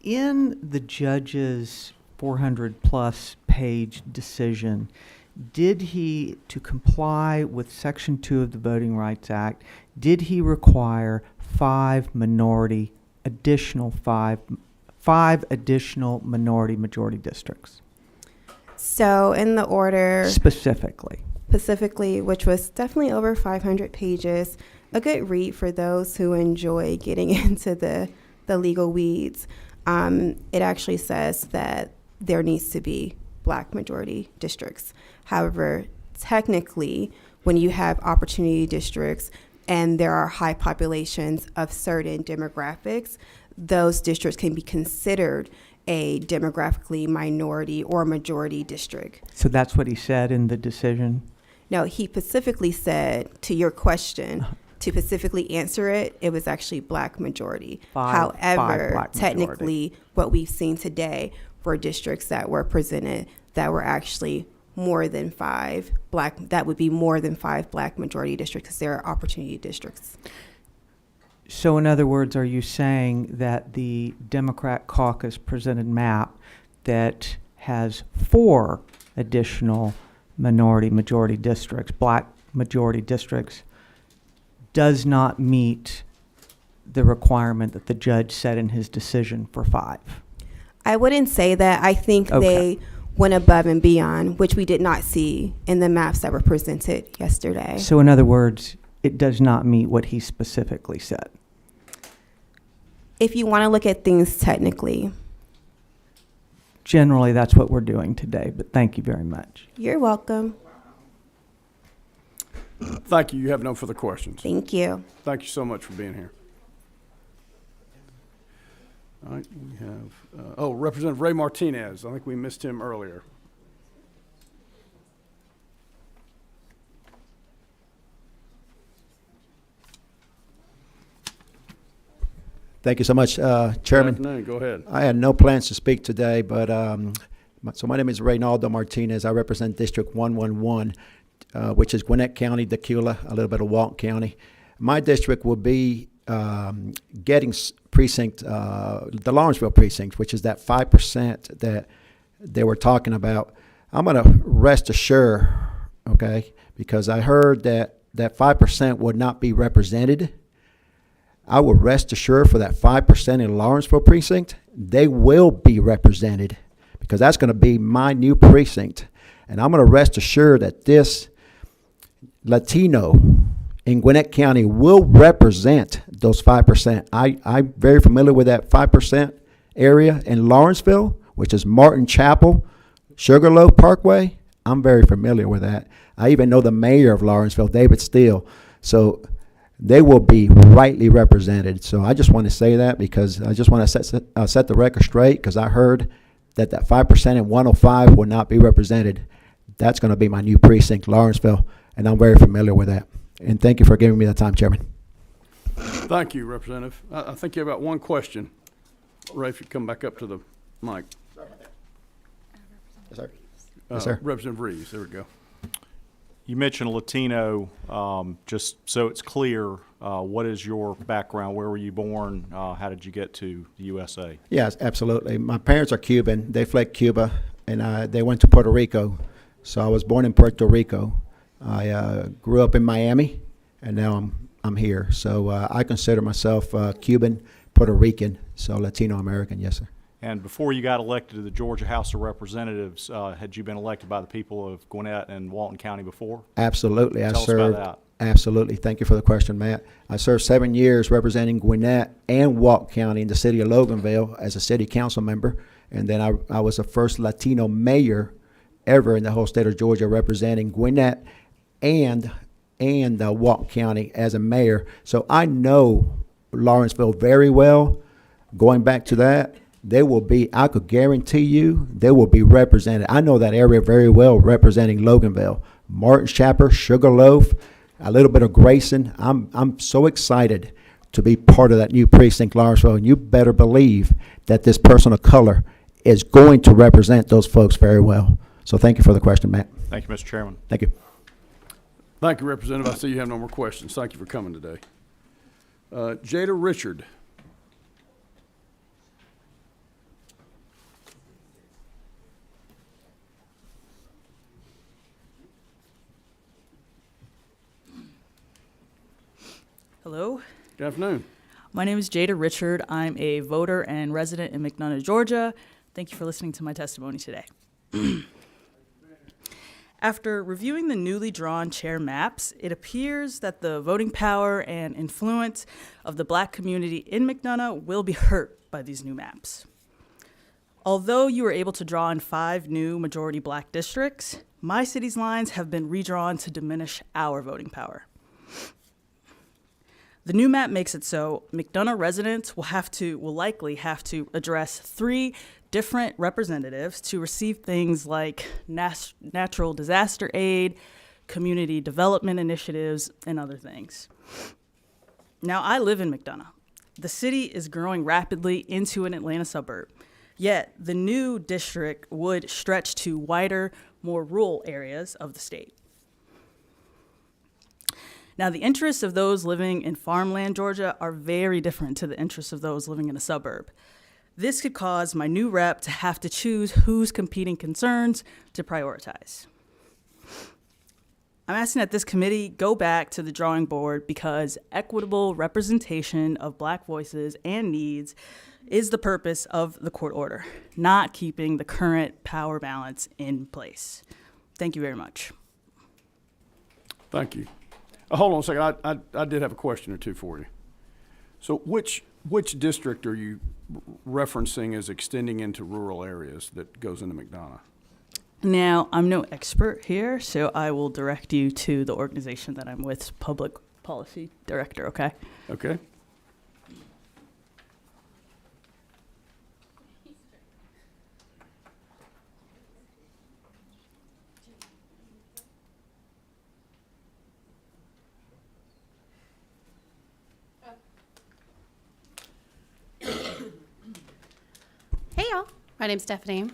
In the judge's 400-plus page decision, did he, to comply with Section 2 of the Voting Rights Act, did he require five additional minority majority districts? So in the order Specifically, which was definitely over 500 pages, a good read for those who enjoy getting into the legal weeds. It actually says that there needs to be Black majority districts. However, technically, when you have opportunity districts and there are high populations of certain demographics, those districts can be considered a demographically minority or majority district. so that's what he said in the decision? No, he specifically said, to your question, to specifically answer it, it was actually Black majority. Five However, Black technically, what we've seen today were districts that were presented that were actually more than 5 Black, that would be more than 5 Black majority districts because there are opportunity districts. So in other words, are you saying that the Democrat caucus presented map that has 4 additional majority districts, Black majority districts, does not meet the requirement that the judge set in his decision for 5? I wouldn't say that. I think Okay. they went above and beyond, which we did not see in the maps that were presented yesterday. So in other words, it does not meet what he specifically said. If you want to look at things technically, Generally, that's what we're doing today, but thank you very much. you're welcome. Thank you. You have no further questions. Thank you. Thank you so much for being here. All right, we have, Representative Ray Martinez. I think we missed him earlier. Thank you so much, Chairman. Good afternoon. Go ahead. I had no plans to speak today, but so my name is Reynaldo Martinez. I represent District 111. which is Gwinnett County, Decula, a little bit of Walton County. My district will be getting precinct, the Lawrenceville precinct, which is that 5% that they were talking about. I'm going to rest assured, okay, because I heard that 5% would not be represented. I will rest assured for that 5% in Lawrenceville precinct, they will be represented, because that's going to be my new precinct. And I'm going to rest assured that this Latino in Gwinnett County will represent those 5%. I'm very familiar with that 5% area in Lawrenceville, which is Martin Chapel, Sugarloaf Parkway. I'm very familiar with that. I even know the mayor of Lawrenceville, David Steele. So they will be rightly represented. So I just want to say that, because I just want to set the record straight, because I heard that 5% in 105 will not be represented. That's going to be my new precinct, Lawrenceville, and I'm very familiar with that. And thank you for giving me the time, Chairman. Thank you, Representative. I think you have about one question. Ray, if you come back up to the mic. Yes, sir. Yes, sir. Representative Reeves, there we go. You mentioned Latino. Just so it's clear, what is your background? Where were you born? How did you get to the USA? Yes, absolutely. My parents are Cuban. They fled Cuba, and they went to Puerto Rico. So I was born in Puerto Rico. I grew up in Miami, and now I'm here. So I consider myself Cuban, Puerto Rican, so Latino American, yes, sir. And before you got elected to the Georgia House of Representatives, had you been elected by the people of Gwinnett and Walton County before? Absolutely. Tell us about that. Absolutely. Thank you for the question, Matt. I served 7 years representing Gwinnett and Walton County in the city of Loganville as a city council member. And then I was the first Latino mayor ever in the whole state of Georgia, representing Gwinnett and Walton County as a mayor. So I know Lawrenceville very well. Going back to that, I could guarantee you, they will be represented. I know that area very well, representing Loganville, Martin Chapel, Sugarloaf, a little bit of Grayson. I'm so excited to be part of that new precinct, Lawrenceville, and you better believe that this person of color is going to represent those folks very well. So thank you for the question, Matt. Thank you, Mr. Chairman. Thank you. Thank you, Representative. I see you have no more questions. Thank you for coming today. Jada Richard. Hello. Good afternoon. My name is Jada Richard. I'm a voter and resident in McDonough, Georgia. Thank you for listening to my testimony today. After reviewing the newly drawn chair maps, it appears that the voting power and influence of the Black community in McDonough will be hurt by these new maps. Although you were able to draw in 5 new majority Black districts, my city's lines have been redrawn to diminish our voting power. The new map makes it so McDonough residents will likely have to address 3 different representatives to receive things like natural disaster aid, community development initiatives, and other things. Now, I live in McDonough. The city is growing rapidly into an Atlanta suburb, yet the new district would stretch to wider, more rural areas of the state. Now, the interests of those living in farmland Georgia are very different to the interests of those living in a suburb. This could cause my new rep to have to choose whose competing concerns to prioritize. I'm asking that this committee go back to the drawing board because equitable representation of Black voices and needs is the purpose of the court order, not keeping the current power balance in place. Thank you very much. Thank you. Hold on a second. I did have a question or two for you. So which district are you referencing as extending into rural areas that goes into McDonough? Now, I'm no expert here, so I will direct you to the organization that I'm with, Public Policy Director, okay? Okay. Hey y'all, my name's Stephanie.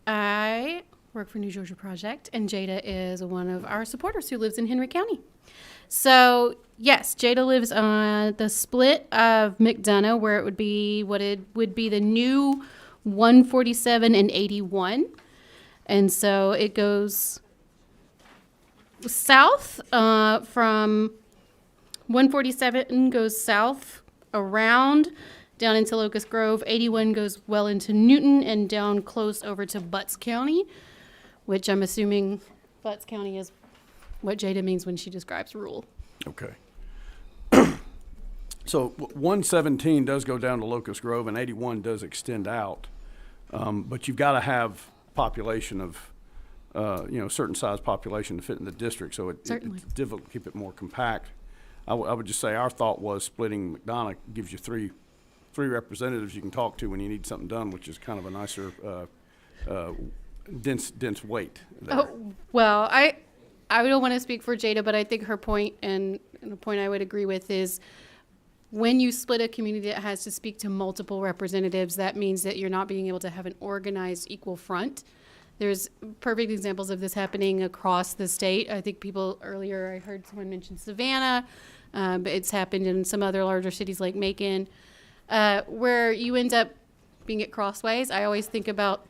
I work for New Georgia Project, and Jada is one of our supporters who lives in Henry County. So, yes, Jada lives on the split of McDonough, where it would be what it would be the new 147 and 81. And so it goes south from 147 goes south around down into Locust Grove. 81 goes well into Newton and down close over to Butts County, which I'm assuming Butts County is what Jada means when she describes rural. Okay. So 117 does go down to Locust Grove, and 81 does extend out. But you've got to have population of, certain size population to fit in the district, so it's difficult to keep it more compact. I would just say our thought was splitting McDonough gives you three representatives you can talk to when you need something done, which is kind of a nicer, dense weight there. Oh, well, I don't want to speak for Jada, but I think her point, and a point I would agree with, is when you split a community that has to speak to multiple representatives, that means that you're not being able to have an organized equal front. There's perfect examples of this happening across the state. I think earlier I heard someone mention Savannah, but it's happened in some other larger cities like Macon, where you end up being at crossways. I always think about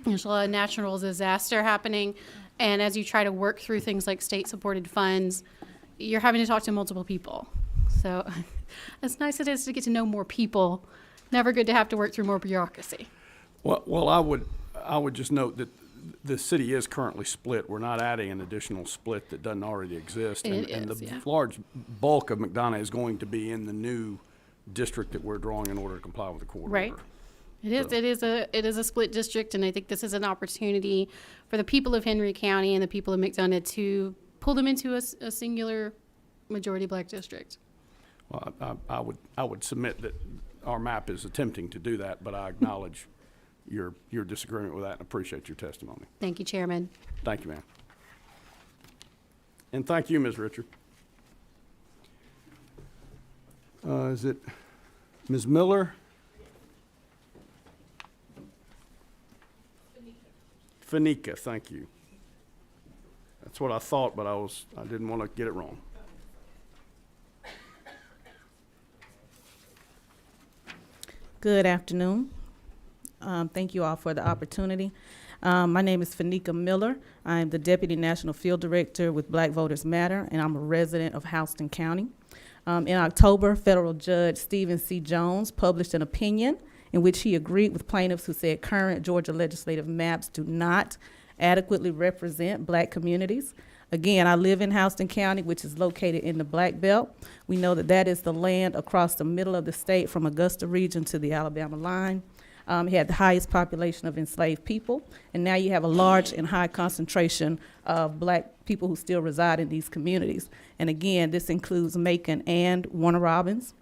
there's a lot of natural disaster happening, and as you try to work through things like state-supported funds, you're having to talk to multiple people. So as nice as it is to get to know more people, never good to have to work through more bureaucracy. Well, I would just note that the city is currently split. We're not adding an additional split that doesn't already exist. And the large bulk of McDonough is going to be in the new district that we're drawing in order to comply with the court Right. order. It is a split district, and I think this is an opportunity for the people of Henry County and the people of McDonough to pull them into a singular majority black district. Well, I would submit that our map is attempting to do that, but I acknowledge your disagreement with that and appreciate your testimony. Thank you, Chairman. Thank you, ma'am. And thank you, Ms. Richard. Is it Ms. Miller? Fanica, thank you. That's what I thought, but I didn't want to get it wrong. Good afternoon. Thank you all for the opportunity. My name is Fanica Miller. I'm the Deputy National Field Director with Black Voters Matter, and I'm a resident of Houston County. In October, federal judge Stephen C. Jones published an opinion in which he agreed with plaintiffs who said current Georgia legislative maps do not adequately represent black communities. Again, I live in Houston County, which is located in the Black Belt. We know that that is the land across the middle of the state from Augusta region to the Alabama line. He had the highest population of enslaved people, and now you have a large and high concentration of black people who still reside in these communities. And again, this includes Macon and Warner Robins.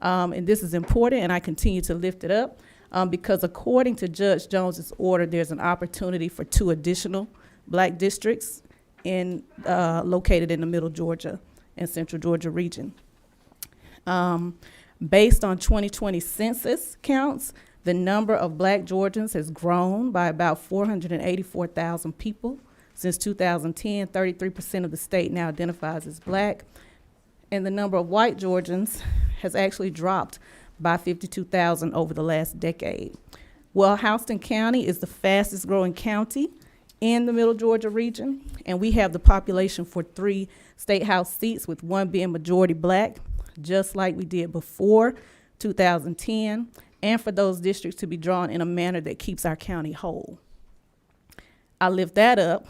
And this is important, and I continue to lift it up because according to Judge Jones's order, there's an opportunity for 2 additional black districts located in the Middle Georgia and Central Georgia region. Based on 2020 census counts, the number of black Georgians has grown by about 484,000 people. Since 2010, 33% of the state now identifies as black. And the number of white Georgians has actually dropped by 52,000 over the last decade. Well, Houston County is the fastest growing county in the Middle Georgia region, and we have the population for 3 state house seats, with 1 being majority black, just like we did before 2010, and for those districts to be drawn in a manner that keeps our county whole. I lift that up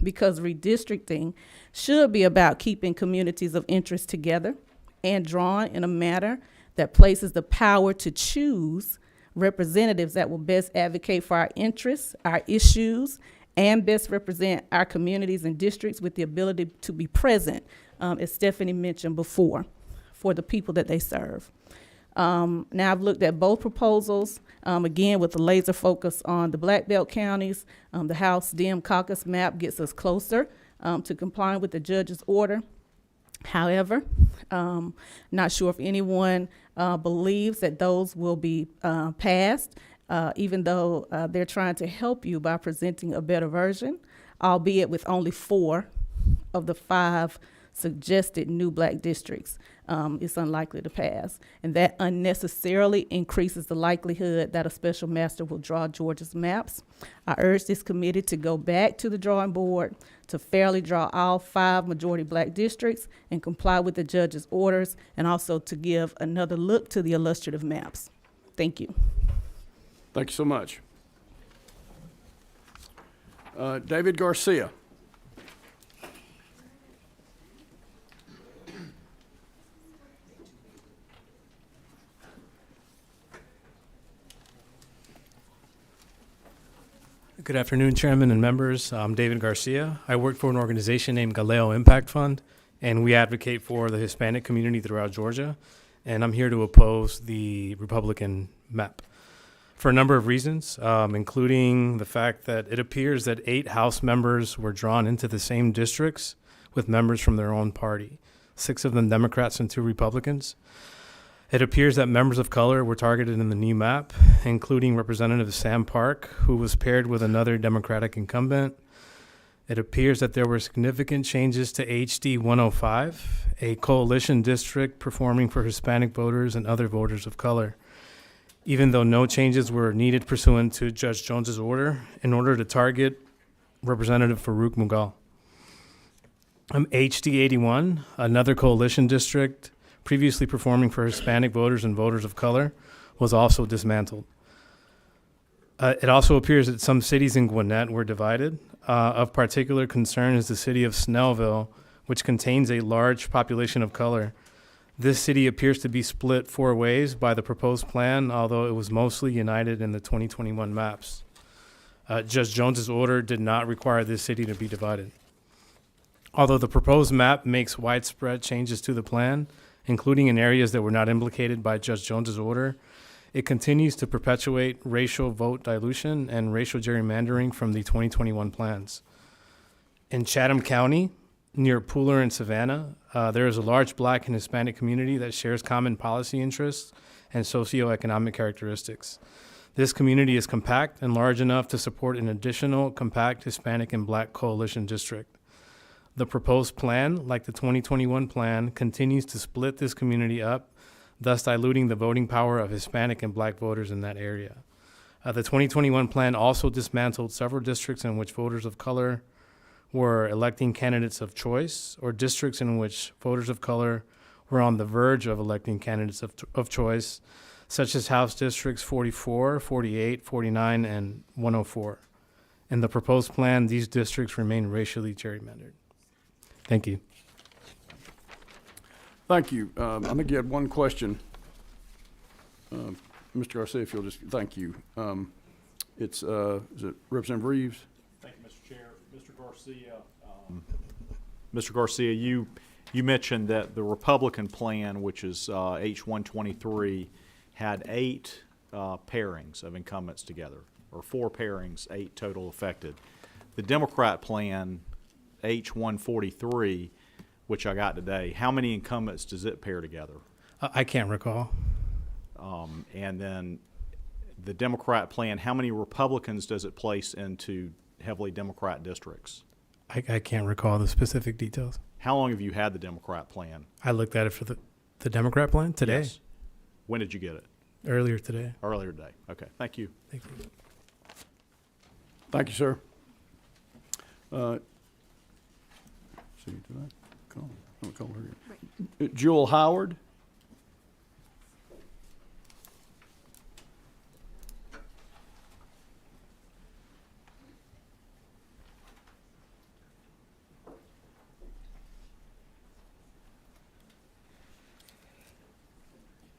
because redistricting should be about keeping communities of interest together and drawn in a manner that places the power to choose representatives that will best advocate for our interests, our issues, and best represent our communities and districts with the ability to be present, as Stephanie mentioned before, for the people that they serve. Now I've looked at both proposals, again with a laser focus on the Black Belt counties. The House Dem Caucus map gets us closer to complying with the judge's order. However, not sure if anyone believes that those will be passed. even though they're trying to help you by presenting a better version, albeit with only 4 of the 5 suggested new black districts. It's unlikely to pass. And that unnecessarily increases the likelihood that a special master will draw Georgia's maps. I urge this committee to go back to the drawing board to fairly draw all 5 majority black districts and comply with the judge's orders, and also to give another look to the illustrative maps. Thank you. Thank you so much. David Garcia. Good afternoon, Chairman and members. I'm David Garcia. I work for an organization named Galileo Impact Fund, and we advocate for the Hispanic community throughout Georgia. And I'm here to oppose the Republican map for a number of reasons, including the fact that it appears that 8 House members were drawn into the same districts with members from their own party, 6 of them Democrats and 2 Republicans. It appears that members of color were targeted in the new map, including Representative Sam Park, who was paired with another Democratic incumbent. It appears that there were significant changes to HD 105, a coalition district performing for Hispanic voters and other voters of color, even though no changes were needed pursuant to Judge Jones's order in order to target Representative Farouk Mughal. HD 81, another coalition district previously performing for Hispanic voters and voters of color, was also dismantled. It also appears that some cities in Gwinnett were divided. Of particular concern is the city of Snellville, which contains a large population of color. This city appears to be split 4 ways by the proposed plan, although it was mostly united in the 2021 maps. Judge Jones's order did not require this city to be divided. Although the proposed map makes widespread changes to the plan, including in areas that were not implicated by Judge Jones's order, it continues to perpetuate racial vote dilution and racial gerrymandering from the 2021 plans. In Chatham County, near Pooler and Savannah, there is a large black and Hispanic community that shares common policy interests and socioeconomic characteristics. This community is compact and large enough to support an additional compact Hispanic and black coalition district. The proposed plan, like the 2021 plan, continues to split this community up, thus diluting the voting power of Hispanic and black voters in that area. The 2021 plan also dismantled several districts in which voters of color were electing candidates of choice, or districts in which voters of color were on the verge of electing candidates of choice, such as House Districts 44, 48, 49, and 104. In the proposed plan, these districts remain racially gerrymandered. Thank you. Thank you. I think you had one question. Mr. Garcia, if you'll just, thank you. Is it Representative Reeves? Thank you, Mr. Chair. Mr. Garcia, you mentioned that the Republican plan, which is H123, had 8 pairings of incumbents together, or 4 pairings, 8 total affected. The Democrat plan, H143, which I got today, how many incumbents does it pair together? I can't recall. And then the Democrat plan, how many Republicans does it place into heavily Democrat districts? I can't recall the specific details. How long have you had the Democrat plan? I looked at it for the Democrat plan today. Yes. When did you get it? Earlier today. Earlier today. Okay. Thank you. Thank you. Thank you, sir. See, did I call? I don't call her yet. Jewel Howard.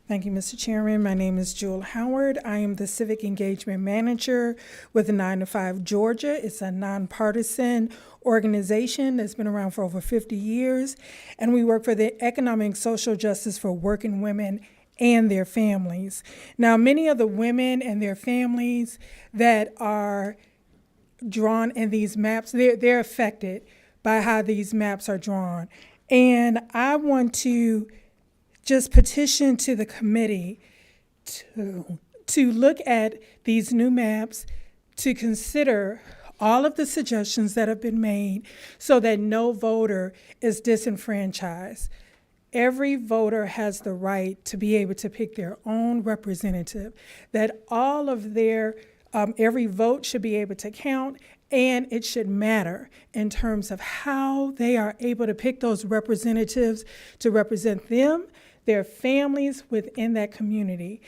Thank you, Mr. Chairman. My name is Jewel Howard. I am the Civic Engagement Manager with 9 to 5 Georgia. It's a nonpartisan organization that's been around for over 50 years, and we work for the economic and social justice for working women and their families. Now, many of the women and their families that are drawn in these maps, they're affected by how these maps are drawn. And I want to just petition to the committee to look at these new maps, to consider all of the suggestions that have been made so that no voter is disenfranchised. Every voter has the right to be able to pick their own representative, that all of their, every vote should be able to count, and it should matter in terms of how they are able to pick those representatives to represent them, their families within that community.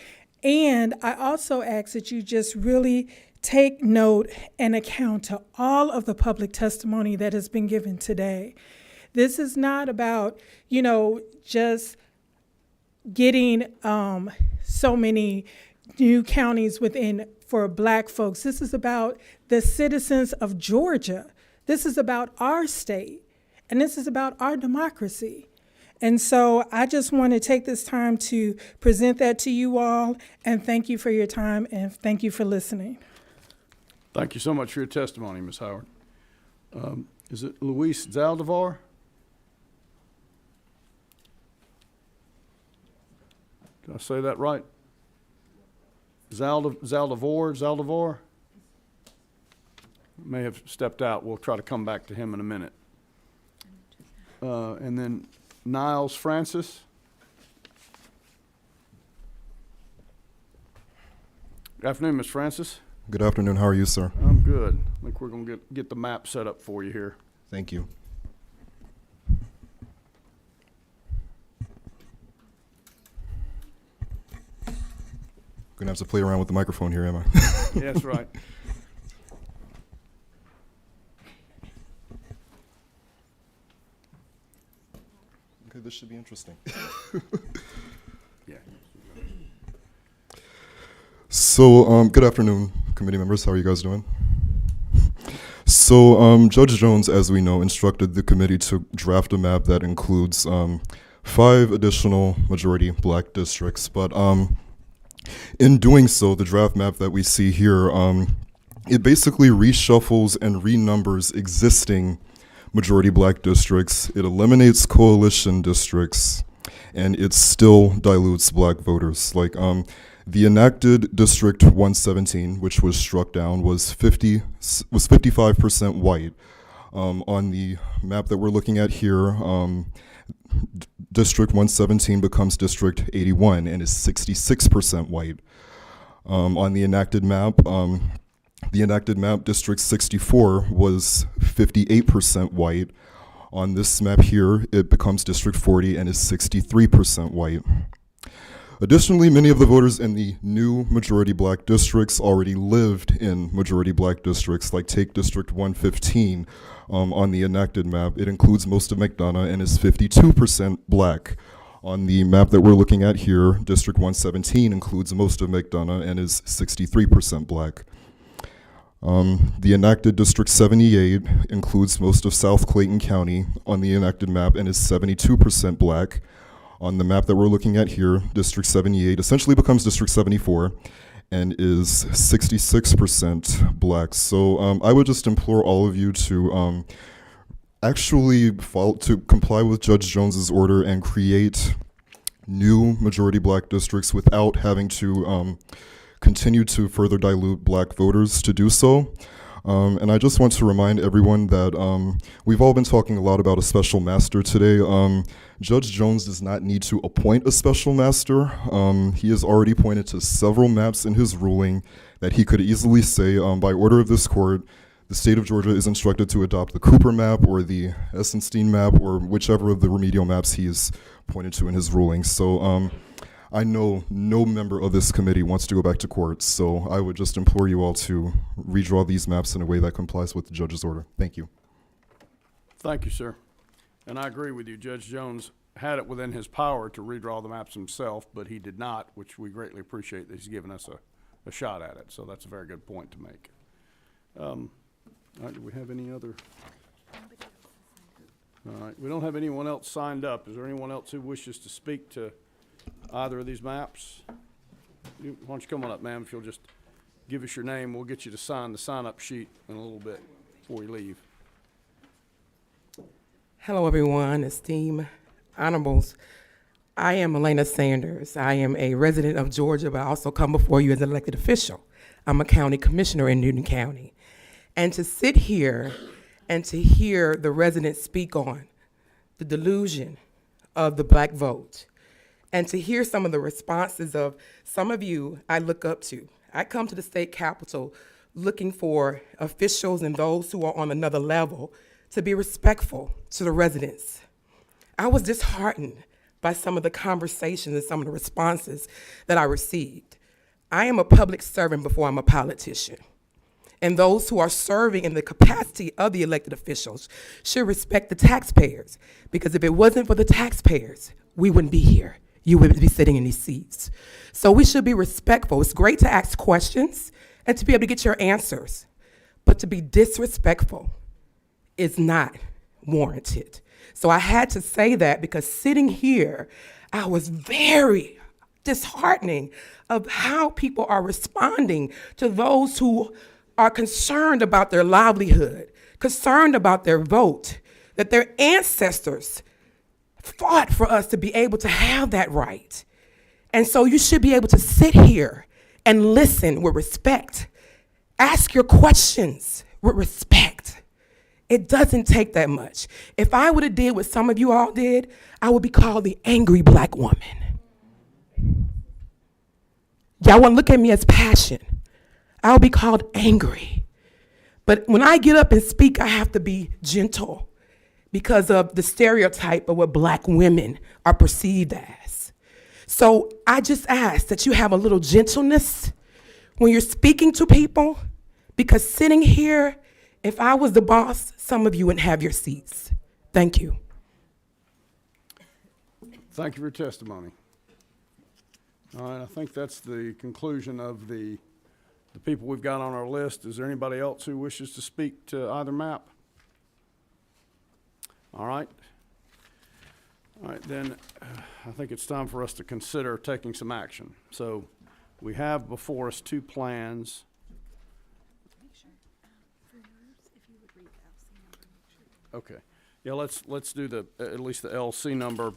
And I also ask that you just really take note and account to all of the public testimony that has been given today. This is not about, just getting so many new counties for Black folks. This is about the citizens of Georgia. This is about our state, and this is about our democracy. And so I just want to take this time to present that to you all, and thank you for your time, and thank you for listening. Thank you so much for your testimony, Ms. Howard. Is it Luis Zaldivar? Did I say that right? Zaldivar? May have stepped out. We'll try to come back to him in a minute. And then Niles Francis. Good afternoon, Ms. Francis. Good afternoon. How are you, sir? I'm good. I think we're going to get the map set up for you here. Thank you. Gonna have to play around with the microphone here, am I? Yes, right. Okay, this should be interesting. Yeah. So, good afternoon, committee members. How are you guys doing? So, Judge Jones, as we know, instructed the committee to draft a map that includes 5 additional majority Black districts. But in doing so, the draft map that we see here, it basically reshuffles and renumbers existing majority Black districts. It eliminates coalition districts, and it still dilutes Black voters. Like, the enacted District 117, which was struck down, was 55% white. On the map that we're looking at here, District 117 becomes District 81 and is 66% white. On the enacted map, District 64 was 58% white. On this map here, it becomes District 40 and is 63% white. Additionally, many of the voters in the new majority Black districts already lived in majority Black districts, like take District 115 on the enacted map. It includes most of McDonough and is 52% Black. On the map that we're looking at here, District 117 includes most of McDonough and is 63% Black. The enacted District 78 includes most of South Clayton County on the enacted map and is 72% Black. On the map that we're looking at here, District 78 essentially becomes District 74 and is 66% Black. So I would just implore all of you to actually comply with Judge Jones's order and create new majority Black districts without having to continue to further dilute Black voters to do so. And I just want to remind everyone that we've all been talking a lot about a special master today. Judge Jones does not need to appoint a special master. He has already pointed to several maps in his ruling that he could easily say, by order of this court, the state of Georgia is instructed to adopt the Cooper map or the Essenstein map or whichever of the remedial maps he has pointed to in his ruling. So I know no member of this committee wants to go back to court, so I would just implore you all to redraw these maps in a way that complies with the judge's order. Thank you. Thank you, sir. And I agree with you. Judge Jones had it within his power to redraw the maps himself, but he did not, which we greatly appreciate that he's given us a shot at it. So that's a very good point to make. All right, do we have any other? All right, we don't have anyone else signed up. Is there anyone else who wishes to speak to either of these maps? Why don't you come on up, ma'am, if you'll just give us your name. We'll get you to sign the sign-up sheet in a little bit before we leave. Hello, everyone, esteemed honorables. I am Elena Sanders. I am a resident of Georgia, but I also come before you as an elected official. I'm a county commissioner in Newton County. And to sit here and to hear the residents speak on the delusion of the black vote, and to hear some of the responses of some of you I look up to. I come to the state capitol looking for officials and those who are on another level to be respectful to the residents. I was disheartened by some of the conversations and some of the responses that I received. I am a public servant before I'm a politician. And those who are serving in the capacity of the elected officials should respect the taxpayers, because if it wasn't for the taxpayers, we wouldn't be here. You would be sitting in these seats. So we should be respectful. It's great to ask questions and to be able to get your answers, but to be disrespectful is not warranted. So I had to say that because sitting here, I was very disheartening of how people are responding to those who are concerned about their livelihood, concerned about their vote, that their ancestors fought for us to be able to have that right. And so you should be able to sit here and listen with respect. Ask your questions with respect. It doesn't take that much. If I would have did what some of you all did, I would be called the angry black woman. Y'all want to look at me as passion. I'll be called angry. But when I get up and speak, I have to be gentle because of the stereotype of what black women are perceived as. So I just ask that you have a little gentleness when you're speaking to people, because sitting here, if I was the boss, some of you wouldn't have your seats. Thank you. Thank you for your testimony. All right, I think that's the conclusion of the people we've got on our list. Is there anybody else who wishes to speak to either map? All right. All right, then I think it's time for us to consider taking some action. So we have before us two plans. Okay. Yeah, let's do the at least the LC number.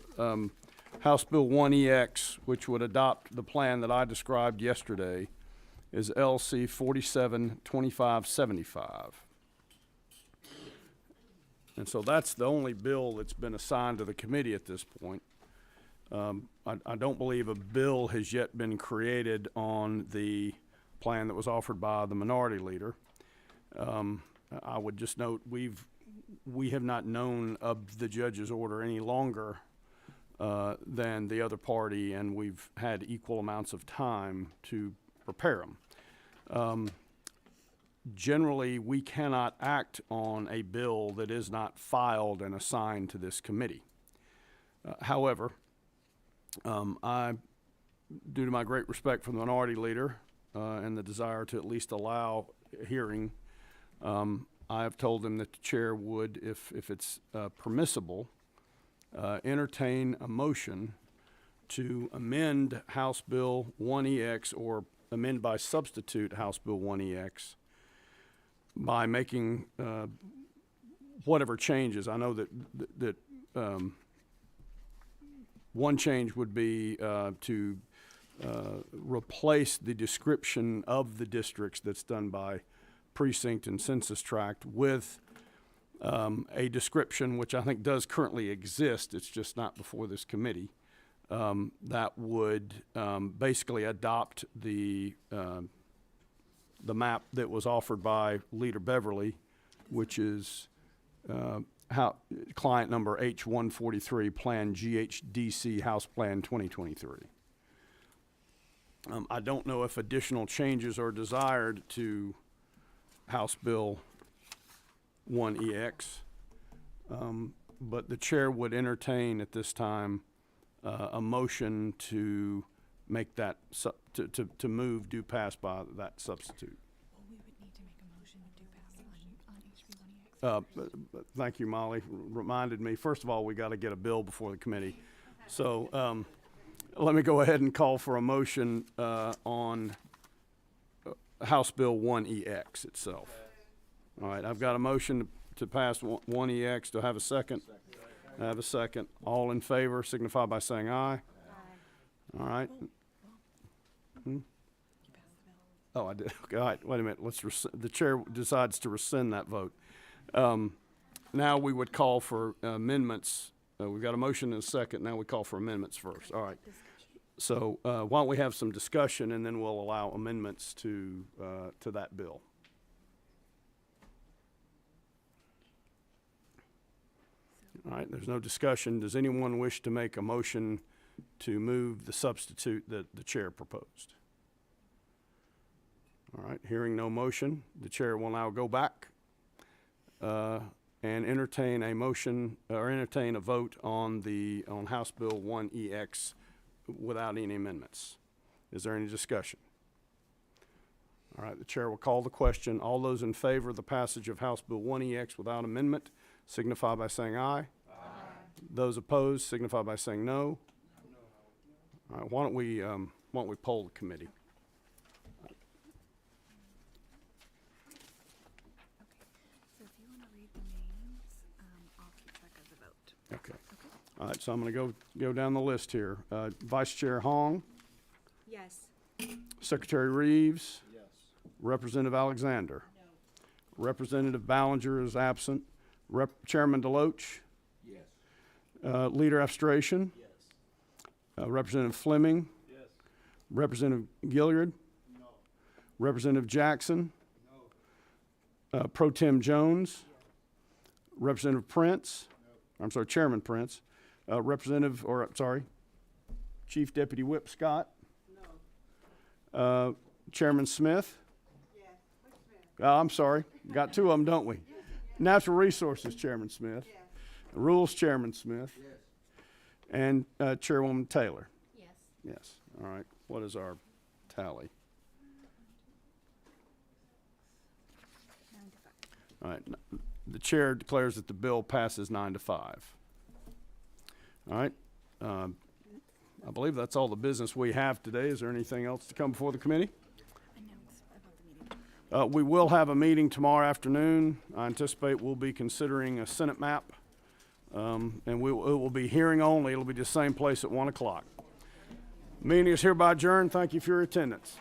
House Bill 1EX, which would adopt the plan that I described yesterday, is LC 472575. And so that's the only bill that's been assigned to the committee at this point. I don't believe a bill has yet been created on the plan that was offered by the minority leader. I would just note we have not known of the judge's order any longer than the other party, and we've had equal amounts of time to prepare them. Generally, we cannot act on a bill that is not filed and assigned to this committee. However, due to my great respect for the minority leader and the desire to at least allow a hearing, I have told him that the chair would, if it's permissible, entertain a motion to amend House Bill 1EX or amend by substitute House Bill 1EX by making whatever changes. I know that one change would be to replace the description of the districts that's done by precinct and census tract with a description which I think does currently exist, it's just not before this committee, that would basically adopt the map that was offered by Leader Beverly, which is client number H143, Plan GHDC House Plan 2023. I don't know if additional changes are desired to House Bill 1EX, but the chair would entertain at this time a motion to make that to move do pass by that substitute. Well, we would need to make a motion to do pass on HB1EX. Thank you, Molly. Reminded me. First of all, we got to get a bill before the committee. So let me go ahead and call for a motion on House Bill 1EX itself. All right, I've got a motion to pass 1EX. Do I have a second? I have a second. All in favor signify by saying aye. All right. Hmm? Oh, I did. Okay, all right, wait a minute. The chair decides to rescind that vote. Now we would call for amendments. We've got a motion and a second. Now we call for amendments first. All right. So why don't we have some discussion, and then we'll allow amendments to that bill. All right, there's no discussion. Does anyone wish to make a motion to move the substitute that the chair proposed? All right, hearing no motion, the chair will now go back and entertain a motion, or entertain a vote on House Bill 1EX without any amendments. Is there any discussion? All right, the chair will call the question. All those in favor of the passage of House Bill 1EX without amendment signify by saying aye. Aye. Those opposed signify by saying no. All right, why don't we poll the committee? So if you want to read the names, I'll keep track of the vote. Okay. All right, so I'm going to go down the list here. Vice Chair Hong. Yes. Secretary Reeves. Yes. Representative Alexander. No. Representative Ballinger is absent. Chairman DeLoach. Yes. Leader Abstration. Yes. Representative Fleming. Yes. Representative Gilliard. No. Representative Jackson. No. Pro Tem Jones. Yes. Representative Prince. No. I'm sorry, Chairman Prince. Chief Deputy Whip Scott. No. Chairman Smith. Yes. Smith. I'm sorry. Got two of them, don't we? Natural Resources Chairman Smith. Yes. Rules Chairman Smith. Yes. And Chairwoman Taylor. Yes. Yes. All right. What is our tally? 9-5. All right. The chair declares that the bill passes 9-5. All right. I believe that's all the business we have today. Is there anything else to come before the committee? Announce about the meeting. We will have a meeting tomorrow afternoon. I anticipate we'll be considering a Senate map, and it will be hearing only. It'll be the same place at 1 o'clock. Meeting is hereby adjourned. Thank you for your attendance.